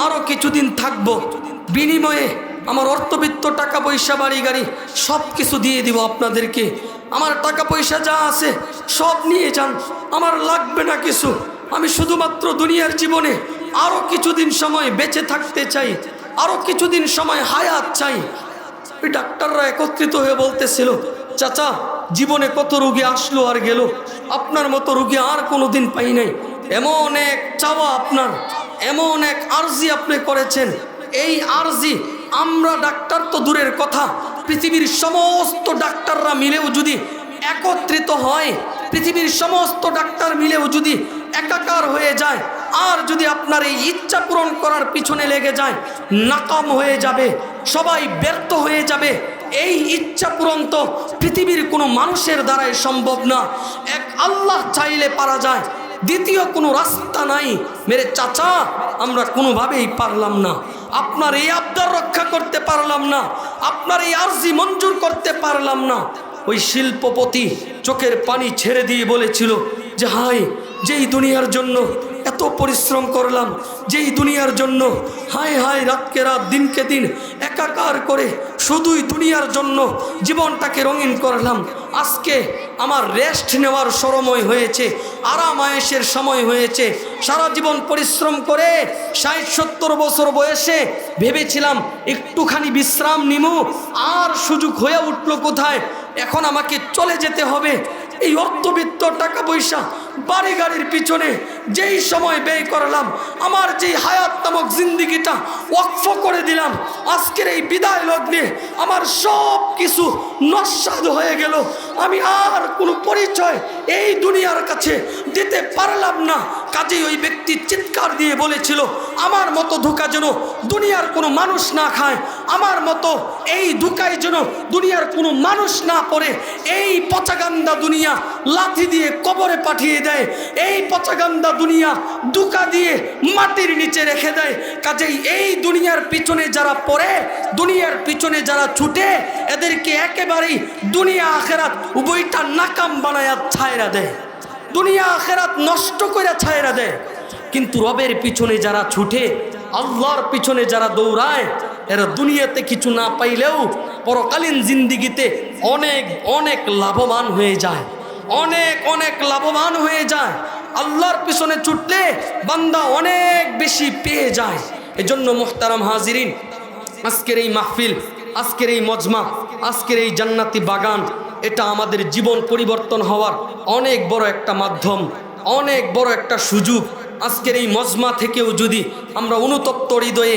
S1: আরও কিছুদিন থাকব। বিনিময়ে আমার অর্থবিত্ত টাকা পয়সা বাড়ি গাড়ি সব কিছু দিয়ে দিব আপনাদেরকে। আমার টাকা পয়সা যা আছে সব নিয়ে যান, আমার লাগবে না কিছু। আমি শুধুমাত্র দুনিয়ার জীবনে আরও কিছুদিন সময় বেঁচে থাকতে চাই, আরও কিছুদিন সময় হায়াত চাই। ওই ডাক্তাররা একত্রিত হয়ে বলতেছিল, চাচা জীবনে কত রোগী আসলো আর গেল, আপনার মতো রোগী আর কোনো দিন পাই নাই। এমন এক চাওয়া আপনার, এমন এক আরজি আপনি করেছেন, এই আরজি আমরা ডাক্তার তো দূরের কথা, পৃথিবীর সমস্ত ডাক্তাররা মিলেও যদি একত্রিত হয়, পৃথিবীর সমস্ত ডাক্তার মিলেও যদি একাকার হয়ে যায়, আর যদি আপনার এই ইচ্ছা পূরণ করার পিছনে লেগে যায়, নাকাম হয়ে যাবে, সবাই ব্যর্থ হয়ে যাবে। এই ইচ্ছা পূরণ তো পৃথিবীর কোনো মানুষের দ্বারাই সম্ভব না, এক আল্লাহ চাইলে পারা যায়, দ্বিতীয় কোনো রাস্তা নাই। মেরে চাচা আমরা কোনোভাবেই পারলাম না, আপনার এই আবদার রক্ষা করতে পারলাম না, আপনার এই আরজি মঞ্জুর করতে পারলাম না। ওই শিল্পপতি চোখের পানি ছেড়ে দিয়ে বলেছিল যে হায়, যেই দুনিয়ার জন্য এত পরিশ্রম করলাম, যেই দুনিয়ার জন্য হায় হায় রাতকে রাত দিনকে দিন একাকার করে শুধুই দুনিয়ার জন্য জীবনটাকে রঙিন করলাম, আজকে আমার রেস্ট নেওয়ার সময় হয়েছে, আরাম আয়েশের সময় হয়েছে। সারা জীবন পরিশ্রম করে ৬০-৭০ বছর বয়সে ভেবেছিলাম একটুখানি বিশ্রাম নিমু, আর সুযোগ হয়ে উঠলো কোথায়, এখন আমাকে চলে যেতে হবে। এই অর্থবিত্ত টাকা পয়সা বাড়ি গাড়ির পিছনে যেই সময় ব্যয় করলাম, আমার যেই হায়াত নামক জিন্দিগিটা ওয়াকফ করে দিলাম, আজকের এই বিদায় লগ্নে আমার সব কিছু নস্বাদ হয়ে গেল। আমি আর কোনো পরিচয় এই দুনিয়ার কাছে দিতে পারলাম না। কাজেই ওই ব্যক্তি চিৎকার দিয়ে বলেছিল, আমার মতো ধোঁকা যেন দুনিয়ার কোনো মানুষ না খায়, আমার মতো এই ধোঁকায় যেন দুনিয়ার কোনো মানুষ না পড়ে। এই পচাগান্দা দুনিয়া লাথি দিয়ে কবরে পাঠিয়ে দেয়, এই পচাগান্দা দুনিয়া ধোঁকা দিয়ে মাটির নিচে রেখে দেয়। কাজেই এই দুনিয়ার পিছনে যারা পড়ে, দুনিয়ার পিছনে যারা ছুটে, এদেরকে একেবারেই দুনিয়া আখেরাত উভয়টা নাকাম বানায়া ছায়রা দেয়, দুনিয়া আখেরাত নষ্ট করে ছায়রা দেয়। কিন্তু রবের পিছনে যারা ছুটে, আল্লাহর পিছনে যারা দৌড়ায়, এরা দুনিয়াতে কিছু না পাইলেও পরকালীন জিন্দিগিতে অনেক অনেক লাভবান হয়ে যায়, অনেক অনেক লাভবান হয়ে যায়। আল্লাহর পিছনে ছুটলে বান্দা অনেক বেশি পেয়ে যায়। এজন্য মুহতারাম হাজিরিন, আজকের এই মাহফিল, আজকের এই মজমা, আজকের এই জান্নাতি বাগান, এটা আমাদের জীবন পরিবর্তন হওয়ার অনেক বড় একটা মাধ্যম, অনেক বড় একটা সুযোগ। আজকের এই মজমা থেকেও যদি আমরা অনুতপ্ত হৃদয়ে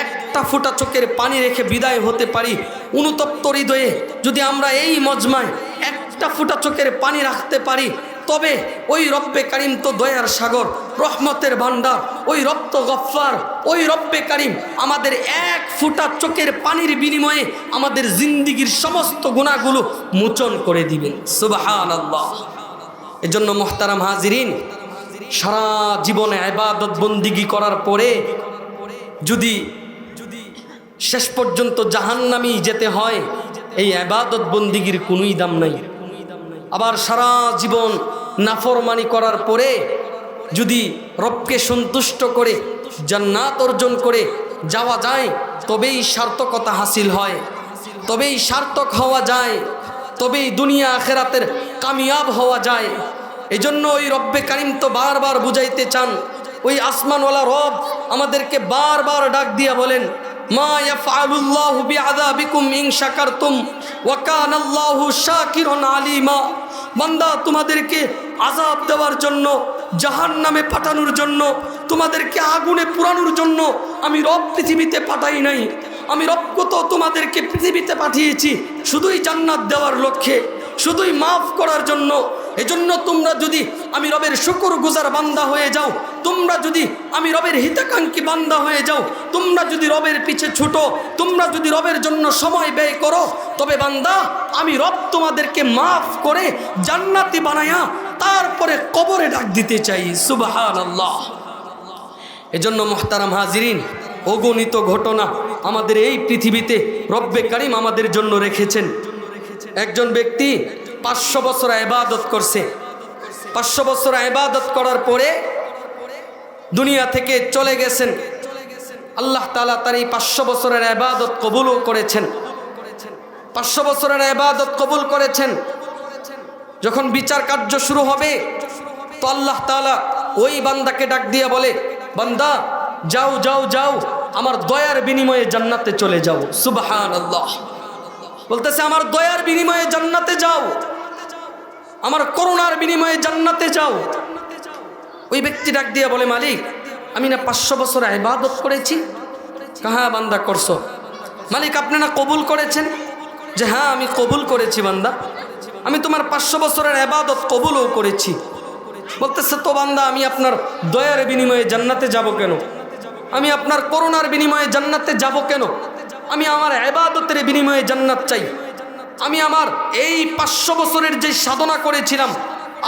S1: একটা ফোঁটা চোখের পানি রেখে বিদায় হতে পারি, অনুতপ্ত হৃদয়ে যদি আমরা এই মজমায় একটা ফোঁটা চোখের পানি রাখতে পারি, তবে ওই রব্বে কারিম তো দয়ার সাগর, রহমতের ভান্ডার, ওই রব তো গফফার, ওই রব্বে কারিম আমাদের এক ফোঁটা চোখের পানির বিনিময়ে আমাদের জিন্দিগির সমস্ত গুনাহগুলো মোচন করে দিবেন। সুবহানাল্লাহ। এজন্য মুহতারাম হাজিরিন, সারা জীবনে ইবাদত বন্দিগি করার পরে যদি শেষ পর্যন্ত জাহান্নামী যেতে হয়, এই ইবাদত বন্দিগির কোনোই দাম নাই। আবার সারা জীবন নাফরমানি করার পরে যদি রবকে সন্তুষ্ট করে জান্নাত অর্জন করে যাওয়া যায়, তবেই সার্থকতা হাসিল হয়, তবেই সার্থক হওয়া যায়, তবেই দুনিয়া আখেরাতের কামিয়াব হওয়া যায়। এজন্য ওই রব্বে কারিম তো বারবার বুঝাইতে চান, ওই আসমানওয়ালা রব আমাদেরকে বারবার ডাক দিয়া বলেন, মা ইয়াফআলুল্লাহু বিআযাবিকুম ইন শাকারতুম ওয়া কানাল্লাহু শাকিরুন আলিমা। বান্দা, তোমাদেরকে আযাব দেওয়ার জন্য, জাহান্নামে পাঠানোর জন্য, তোমাদেরকে আগুনে পোড়ানোর জন্য আমি রব পৃথিবীতে পাঠাই নাই। আমি রবকে তো তোমাদেরকে পৃথিবীতে পাঠিয়েছি শুধুই জান্নাত দেওয়ার লক্ষ্যে, শুধুই মাফ করার জন্য। এজন্য তোমরা যদি আমি রবের শুকরগুজার বান্দা হয়ে যাও, তোমরা যদি আমি রবের হিতাকাঙ্ক্ষী বান্দা হয়ে যাও, তোমরা যদি রবের পিছে ছুটো, তোমরা যদি রবের জন্য সময় ব্যয় করো, তবে বান্দা আমি রব তোমাদেরকে মাফ করে জান্নাতি বানায়া তারপরে কবরে ডাক দিতে চাই। সুবহানাল্লাহ। এজন্য মুহতারাম হাজিরিন, অগণিত ঘটনা আমাদের এই পৃথিবীতে রব্বে কারিম আমাদের জন্য রেখেছেন। একজন ব্যক্তি 500 বছর ইবাদত করছে। 500 বছর ইবাদত করার পরে দুনিয়া থেকে চলে গেছেন। আল্লাহ তাআলা তার এই 500 বছরের ইবাদত কবুলও করেছেন। 500 বছরের ইবাদত কবুল করেছেন। যখন বিচার কার্য শুরু হবে তো আল্লাহ তাআলা ওই বান্দাকে ডাক দিয়ে বলে, বান্দা যাও যাও যাও, আমার দয়ার বিনিময়ে জান্নাতে চলে যাও। সুবহানাল্লাহ। বলতেছে আমার দয়ার বিনিময়ে জান্নাতে যাও, আমার করুণার বিনিময়ে জান্নাতে যাও। ওই ব্যক্তি ডাক দিয়ে বলে, মালিক আমি না 500 বছর ইবাদত করেছি। হ্যাঁ বান্দা করছো। মালিক আপনি না কবুল করেছেন? যে হ্যাঁ আমি কবুল করেছি বান্দা, আমি তোমার 500 বছরের ইবাদত কবুলও করেছি। বলতেছে তো বান্দা আমি আপনার দয়ার বিনিময়ে জান্নাতে যাব কেন? আমি আপনার করুণার বিনিময়ে জান্নাতে যাব কেন? আমি আমার ইবাদতের বিনিময়ে জান্নাত চাই। আমি আমার এই 500 বছরের যে সাধনা করেছিলাম,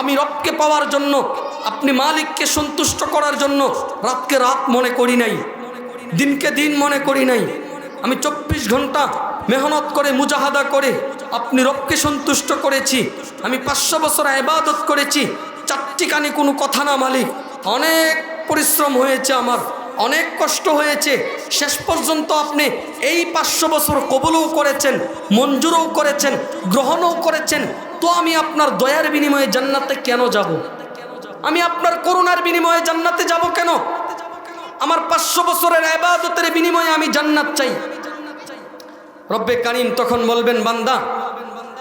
S1: আমি রবকে পাওয়ার জন্য, আপনি মালিককে সন্তুষ্ট করার জন্য রাতকে রাত মনে করি নাই, দিনকে দিন মনে করি নাই। আমি 24 ঘন্টা মেহনত করে মুজাহাদা করে আপনি রবকে সন্তুষ্ট করেছি। আমি 500 বছর ইবাদত করেছি। চারটিখানি কোনো কথা না মালিক, অনেক পরিশ্রম হয়েছে, আমার অনেক কষ্ট হয়েছে। শেষ পর্যন্ত আপনি এই 500 বছর কবুলও করেছেন, মঞ্জুরও করেছেন, গ্রহণও করেছেন। তো আমি আপনার দয়ার বিনিময়ে জান্নাতে কেন যাব? আমি আপনার করুণার বিনিময়ে জান্নাতে যাব কেন? আমার 500 বছরের ইবাদতের বিনিময়ে আমি জান্নাত চাই। রব্বে কারিম তখন বলবেন, বান্দা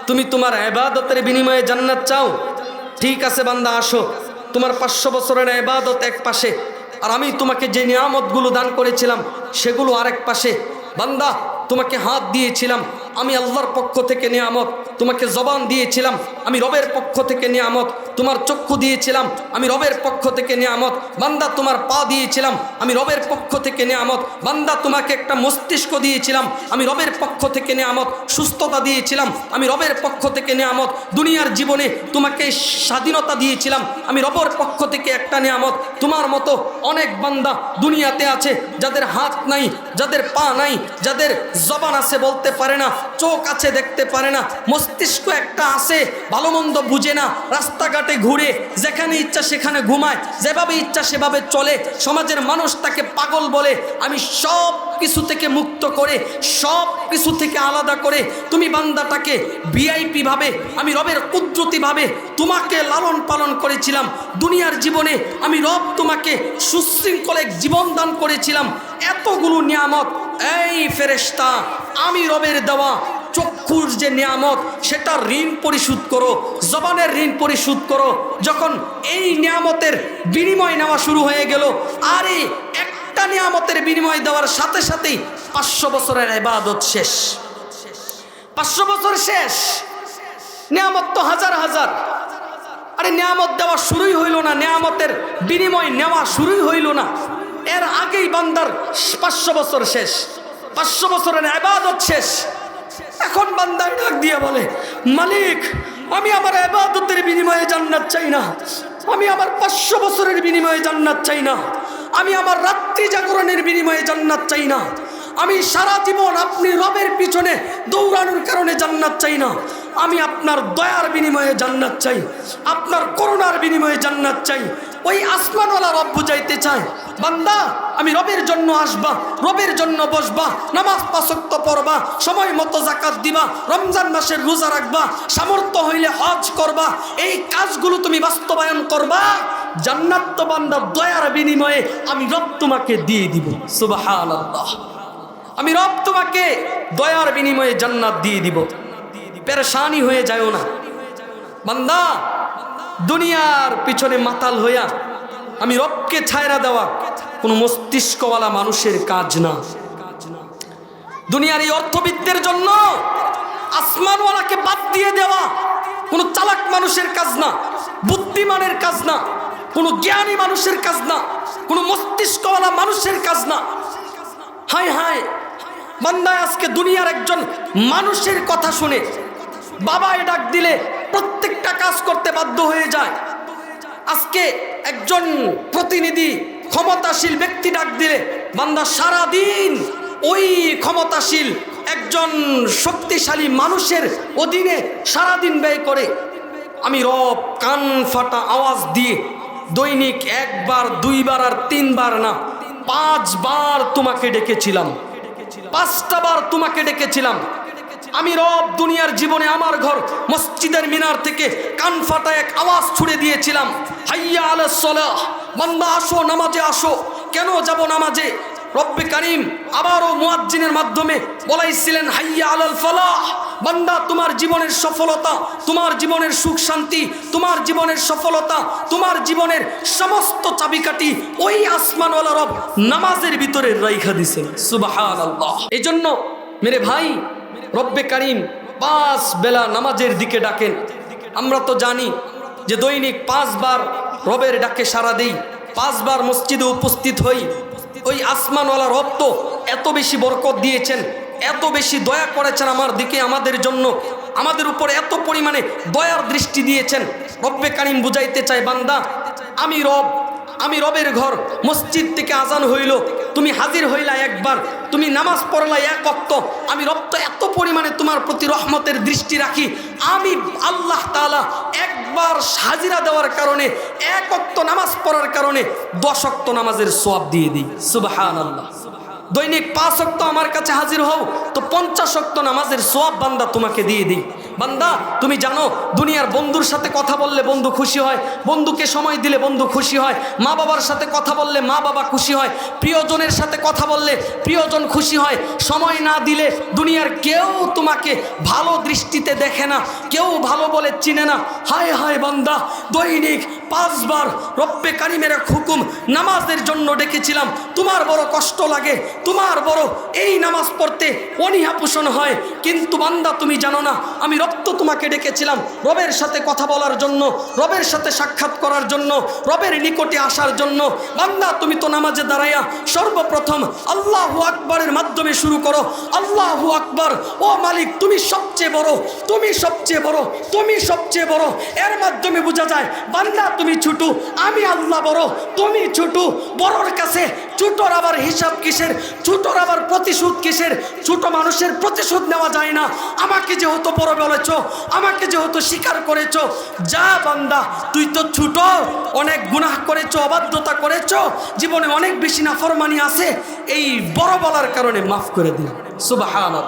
S1: তুমি তোমার ইবাদতের বিনিময়ে জান্নাত চাও, ঠিক আছে বান্দা আসো, তোমার 500 বছরের ইবাদত এক পাশে, আর আমি তোমাকে যে নিয়ামতগুলো দান করেছিলাম সেগুলো আরেক পাশে। বান্দা তোমাকে হাত দিয়েছিলাম, আমি আল্লাহর পক্ষ থেকে নিয়ামত। তোমাকে জবান দিয়েছিলাম, আমি রবের পক্ষ থেকে নিয়ামত। তোমার চক্ষু দিয়েছিলাম, আমি রবের পক্ষ থেকে নিয়ামত। বান্দা তোমার পা দিয়েছিলাম, আমি রবের পক্ষ থেকে নিয়ামত। বান্দা তোমাকে একটা মস্তিষ্ক দিয়েছিলাম, আমি রবের পক্ষ থেকে নিয়ামত। সুস্থতা দিয়েছিলাম, আমি রবের পক্ষ থেকে নিয়ামত। দুনিয়ার জীবনে তোমাকে স্বাধীনতা দিয়েছিলাম, আমি রবের পক্ষ থেকে একটা নিয়ামত। তোমার মতো অনেক বান্দা দুনিয়াতে আছে যাদের হাত নাই, যাদের পা নাই, যাদের জবান আছে বলতে পারে না, চোখ আছে দেখতে পারে না, মস্তিষ্ক একটা আছে ভালো মন্দ বুঝে না, রাস্তাঘাটে ঘুরে যেখানে ইচ্ছা সেখানে ঘুমায়, যেভাবে ইচ্ছা সেভাবে চলে, সমাজের মানুষ তাকে পাগল বলে। আমি সব কিছু থেকে মুক্ত করে, সব কিছু থেকে আলাদা করে তুমি বান্দাটাকে ভিআইপি ভাবে, আমি রবের কুদরতি ভাবে তোমাকে লালন পালন করেছিলাম। দুনিয়ার জীবনে আমি রব তোমাকে সুশৃঙ্খল এক জীবন দান করেছিলাম। এতগুলো নিয়ামত, এই ফেরেশতা আমি রবের দেওয়া চক্ষুর যে নিয়ামত সেটা ঋণ পরিশোধ করো, জবানের ঋণ পরিশোধ করো। যখন এই নিয়ামতের বিনিময় নেওয়া শুরু হয়ে গেল, আরে একটা নিয়ামতের বিনিময় দেওয়ার সাথে সাথেই 500 বছরের ইবাদত শেষ। 500 বছর শেষ, নিয়ামত তো হাজার হাজার। আরে নিয়ামত দেওয়া শুরুই হইল না, নিয়ামতের বিনিময় নেওয়া শুরুই হইল না, এর আগেই বান্দার 500 বছর শেষ, 500 বছরের ইবাদত শেষ। এখন বান্দা ডাক দিয়ে বলে, মালিক আমি আমার ইবাদতের বিনিময়ে জান্নাত চাই না, আমি আমার 500 বছরের বিনিময়ে জান্নাত চাই না, আমি আমার রাত্রি জাগরণের বিনিময়ে জান্নাত চাই না, আমি সারা জীবন আপনি রবের পিছনে দৌড়ানোর কারণে জান্নাত চাই না, আমি আপনার দয়ার বিনিময়ে জান্নাত চাই, আপনার করুণার বিনিময়ে জান্নাত চাই। ওই আসমানওয়ালা রব বুঝাইতে চায়, বান্দা আমি রবের জন্য আসবা, রবের জন্য বসবা, নামাজ 5 ওয়াক্ত পড়বা, সময় মতো যাকাত দিবা, রমজান মাসের রোজা রাখবা, সামর্থ্য হইলে হজ করবা, এই কাজগুলো তুমি বাস্তবায়ন করবা, জান্নাত তো বান্দা দয়ার বিনিময়ে আমি রব তোমাকে দিয়ে দিব। সুবহানাল্লাহ। আমি রব তোমাকে দয়ার বিনিময়ে জান্নাত দিয়ে দিব। পেরেশানি হয়ে যায়ও না বান্দা, দুনিয়ার পিছনে মাতাল হইয়া আমি রবকে ছায়রা দেওয়া কোনো মস্তিষ্কওয়ালা মানুষের কাজ না। দুনিয়ার এই অর্থবিত্তের জন্য আসমানওয়ালাকে বাদ দিয়ে দেওয়া কোনো চালাক মানুষের কাজ না, বুদ্ধিমানের কাজ না, কোনো জ্ঞানী মানুষের কাজ না, কোনো মস্তিষ্কওয়ালা মানুষের কাজ না। হায় হায়, বান্দা আজকে দুনিয়ার একজন মানুষের কথা শুনে বাবায় ডাক দিলে প্রত্যেকটা কাজ করতে বাধ্য হয়ে যায়। আজকে একজন প্রতিনিধি ক্ষমতাশীল ব্যক্তি ডাক দিলে বান্দা সারাদিন ওই ক্ষমতাশীল একজন শক্তিশালী মানুষের অধীনে সারাদিন ব্যয় করে। আমি রব কান ফাটা আওয়াজ দিয়ে দৈনিক একবার, দুইবার আর তিনবার না, 5 বার তোমাকে ডেকেছিলাম, 5টা বার তোমাকে ডেকেছিলাম। আমি রব দুনিয়ার জীবনে আমার ঘর মসজিদের মিনার থেকে কান ফাটা এক আওয়াজ ছুড়ে দিয়েছিলাম, হাইয়া আলাস সালাহ, বান্দা আসো নামাজে আসো। কেন যাব নামাজে? রব্বে কারিম আবারও মুয়াজ্জিনের মাধ্যমে বলাইছিলেন হাইয়া আলাল ফালাহ, বান্দা তোমার জীবনের সফলতা, তোমার জীবনের সুখ শান্তি, তোমার জীবনের সফলতা, তোমার জীবনের সমস্ত চাবিকাঠি ওই আসমানওয়ালা রব নামাজের ভিতরে রাইখা দিয়েছেন। সুবহানাল্লাহ। এজন্য মেরে ভাই, রব্বে কারিম 5 বেলা নামাজের দিকে ডাকেন। আমরা তো জানি যে দৈনিক 5 বার রবের ডাকে সাড়া দেই, 5 বার মসজিদে উপস্থিত হই। ওই আসমানওয়ালা রব তো এত বেশি বরকত দিয়েছেন, এত বেশি দয়া করেছেন আমার দিকে, আমাদের জন্য, আমাদের উপর এত পরিমাণে দয়ার দৃষ্টি দিয়েছেন। রব্বে কারিম বুঝাইতে চাই, বান্দা আমি রব, আমি রবের ঘর, মসজিদ থেকে আজান হইল, তুমি হাজির হইলা একবার, তুমি নামাজ পড়লা 1 ওয়াক্ত, আমি রব তো এত পরিমাণে তোমার প্রতি রহমতের দৃষ্টি রাখি, আমি আল্লাহ তাআলা একবার হাজিরা দেওয়ার কারণে, 1 ওয়াক্ত নামাজ পড়ার কারণে 10 ওয়াক্ত নামাজের সওয়াব দিয়ে দিই। সুবহানাল্লাহ। দৈনিক 5 ওয়াক্ত আমার কাছে হাজির হও তো 50 ওয়াক্ত নামাজের সওয়াব বান্দা তোমাকে দিয়ে দিই। বান্দা তুমি জানো দুনিয়ার বন্ধুর সাথে কথা বললে বন্ধু খুশি হয়, বন্ধুকে সময় দিলে বন্ধু খুশি হয়, মা বাবার সাথে কথা বললে মা বাবা খুশি হয়, প্রিয়জনের সাথে কথা বললে প্রিয়জন খুশি হয়। সময় না দিলে দুনিয়ার কেউ তোমাকে ভালো দৃষ্টিতে দেখে না, কেউ ভালো বলে চিনে না। হায় হায় বান্দা, দৈনিক 5 বার রব্বে কারিমের হুকুম নামাজের জন্য ডেকেছিলাম, তোমার বড় কষ্ট লাগে, তোমার বড় এই নামাজ পড়তে অনীহা পোষণ হয়, কিন্তু বান্দা তুমি জানো না আমি রব তো তোমাকে ডেকেছিলাম রবের সাথে কথা বলার জন্য, রবের সাথে সাক্ষাৎ করার জন্য, রবের নিকটে আসার জন্য। বান্দা তুমি তো নামাজে দাঁড়াইয়া সর্বপ্রথম আল্লাহু আকবারের মাধ্যমে শুরু করো, আল্লাহু আকবার, ও মালিক তুমি সবচেয়ে বড়, তুমি সবচেয়ে বড়, তুমি সবচেয়ে বড়। এর মাধ্যমে বোঝা যায় বান্দা তুমি ছোট, আমি আল্লাহ বড়, তুমি ছোট। বড়র কাছে ছোটর আবার হিসাব কিসের, ছোটর আবার প্রতিশোধ কিসের? ছোট মানুষের প্রতিশোধ নেওয়া যায় না। আমাকে যেহেতু বড় বলেছ, আমাকে যেহেতু স্বীকার করেছ, যা বান্দা তুই তো ছোট, অনেক গুনাহ করেছ, অবাধ্যতা করেছ, জীবনে অনেক বেশি নাফরমানি আছে, এই বড় বলার কারণে মাফ করে দিন। সুবহানাল্লাহ।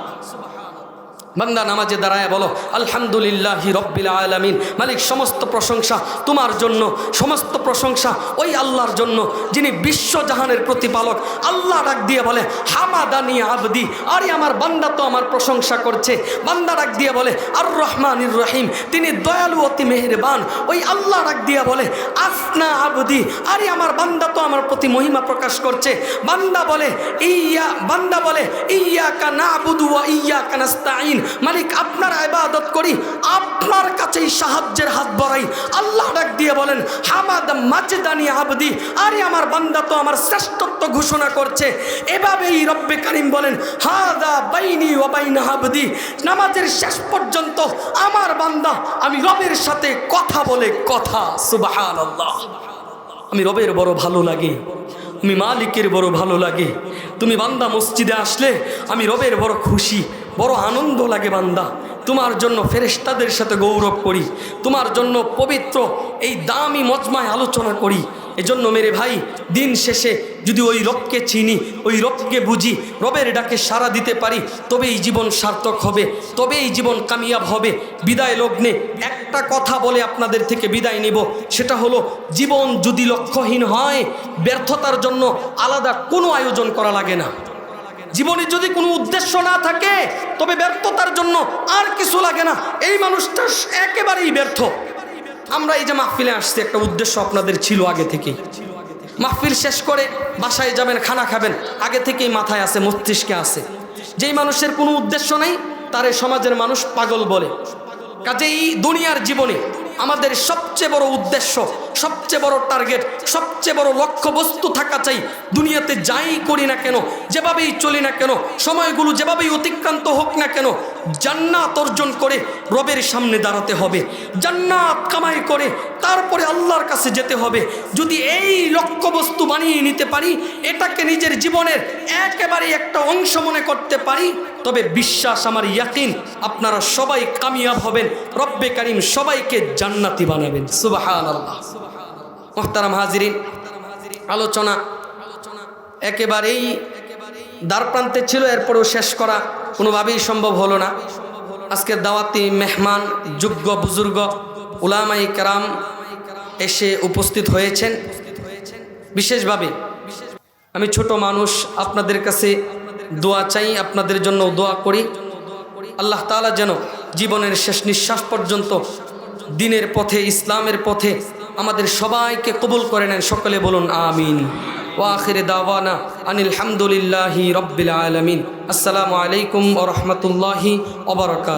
S1: বান্দা নামাজে দাঁড়ায় বলো আলহামদুলিল্লাহি রব্বিল আলামিন। মালিক সমস্ত প্রশংসা তোমার জন্য, সমস্ত প্রশংসা ওই আল্লাহর জন্য যিনি বিশ্বজাহানের প্রতিপালক। আল্লাহ ডাক দিয়ে বলে হামাদানি আবদি, আরে আমার বান্দা তো আমার প্রশংসা করছে। বান্দা ডাক দিয়ে বলে আর রহমানির রহিম, তিনি দয়ালু অতি মেহেরবান। ওই আল্লাহ ডাক দিয়ে বলে আসনা আবদি, আরে আমার বান্দা তো আমার প্রতি মহিমা প্রকাশ করছে। বান্দা বলে ইয়াকা নাবুদু ওয়া ইয়াকা নাস্তাঈন, মালিক আপনার ইবাদত করি, আপনার কাছেই সাহায্যের হাত বাড়াই। আল্লাহ ডাক দিয়ে বলেন হামাদ মাজদানি আবদি, আরে আমার বান্দা তো আমার শ্রেষ্ঠত্ব ঘোষণা করছে। এভাবেই রব্বে কারিম বলেন হাদা বাইনি ওয়া বাইনা আবদি, নামাজের শেষ পর্যন্ত আমার বান্দা আমি রবের সাথে কথা বলে কথা। সুবহানাল্লাহ। আমি রবের বড় ভালো লাগে, আমি মালিকের বড় ভালো লাগে। তুমি বান্দা মসজিদে আসলে আমি রবের বড় খুশি, বড় আনন্দ লাগে। বান্দা তোমার জন্য ফেরেশতাদের সাথে গৌরব করি, তোমার জন্য পবিত্র এই দামি মজমায় আলোচনা করি। এজন্য মেরে ভাই, দিন শেষে যদি ওই রবকে চিনি, ওই রবকে বুঝি, রবের ডাকে সাড়া দিতে পারি, তবেই জীবন সার্থক হবে, তবেই জীবন কামিয়াব হবে। বিদায় লগ্নে একটা কথা বলে আপনাদের থেকে বিদায় নেব, সেটা হলো জীবন যদি লক্ষ্যহীন হয়, ব্যর্থতার জন্য আলাদা কোনো আয়োজন করা লাগে না। জীবনে যদি কোনো উদ্দেশ্য না থাকে তবে ব্যর্থতার জন্য আর কিছু লাগে না। এই মানুষটা একেবারেই ব্যর্থ। আমরা এই যে মাহফিলে আসছি, একটা উদ্দেশ্য আপনাদের ছিল আগে থেকেই। মাহফিল শেষ করে বাসায় যাবেন, খানা খাবেন, আগে থেকেই মাথায় আছে, মস্তিষ্কে আছে। যেই মানুষের কোনো উদ্দেশ্য নেই তারে সমাজের মানুষ পাগল বলে। কাজেই দুনিয়ার জীবনে আমাদের সবচেয়ে বড় উদ্দেশ্য, সবচেয়ে বড় টার্গেট, সবচেয়ে বড় লক্ষ্যবস্তু থাকা চাই, দুনিয়াতে যাই করি না কেন, যেভাবেই চলি না কেন, সময়গুলো যেভাবেই অতিক্রান্ত হোক না কেন, জান্নাত অর্জন করে রবের সামনে দাঁড়াতে হবে, জান্নাত কামাই করে তারপরে আল্লাহর কাছে যেতে হবে। যদি এই লক্ষ্যবস্তু বানিয়ে নিতে পারি, এটাকে নিজের জীবনের একেবারে একটা অংশ মনে করতে পারি, তবে বিশ্বাস আমার ইয়াকিন আপনারা সবাই কামিয়াব হবেন, রব্বে কারীম সবাইকে জান্নাতি বানাবেন। সুবহানাল্লাহ। মুহতারাম হাজিরিন, আলোচনা একেবারেই দ্বারপ্রান্তে ছিল, এরপরেও শেষ করা কোনোভাবেই সম্ভব হলো না। আজকের দাওয়াতি মেহমান যোগ্য বুজুর্গ উলামায়ে কেরাম এসে উপস্থিত হয়েছেন। বিশেষভাবে আমি ছোট মানুষ, আপনাদের কাছে দোয়া চাই, আপনাদের জন্য দোয়া করি। আল্লাহ তাআলা যেন জীবনের শেষ নিঃশ্বাস পর্যন্ত দ্বীনের পথে, ইসলামের পথে আমাদের সবাইকে কবুল করে নেন। সকলে বলুন আমিন। ওয়া আখিরে দাওয়ানা আনিল হামদুলিল্লাহি রাব্বিল আলামিন। আসসালামু আলাইকুম ওয়া রাহমাতুল্লাহি ওয়া বারাকাতুহু।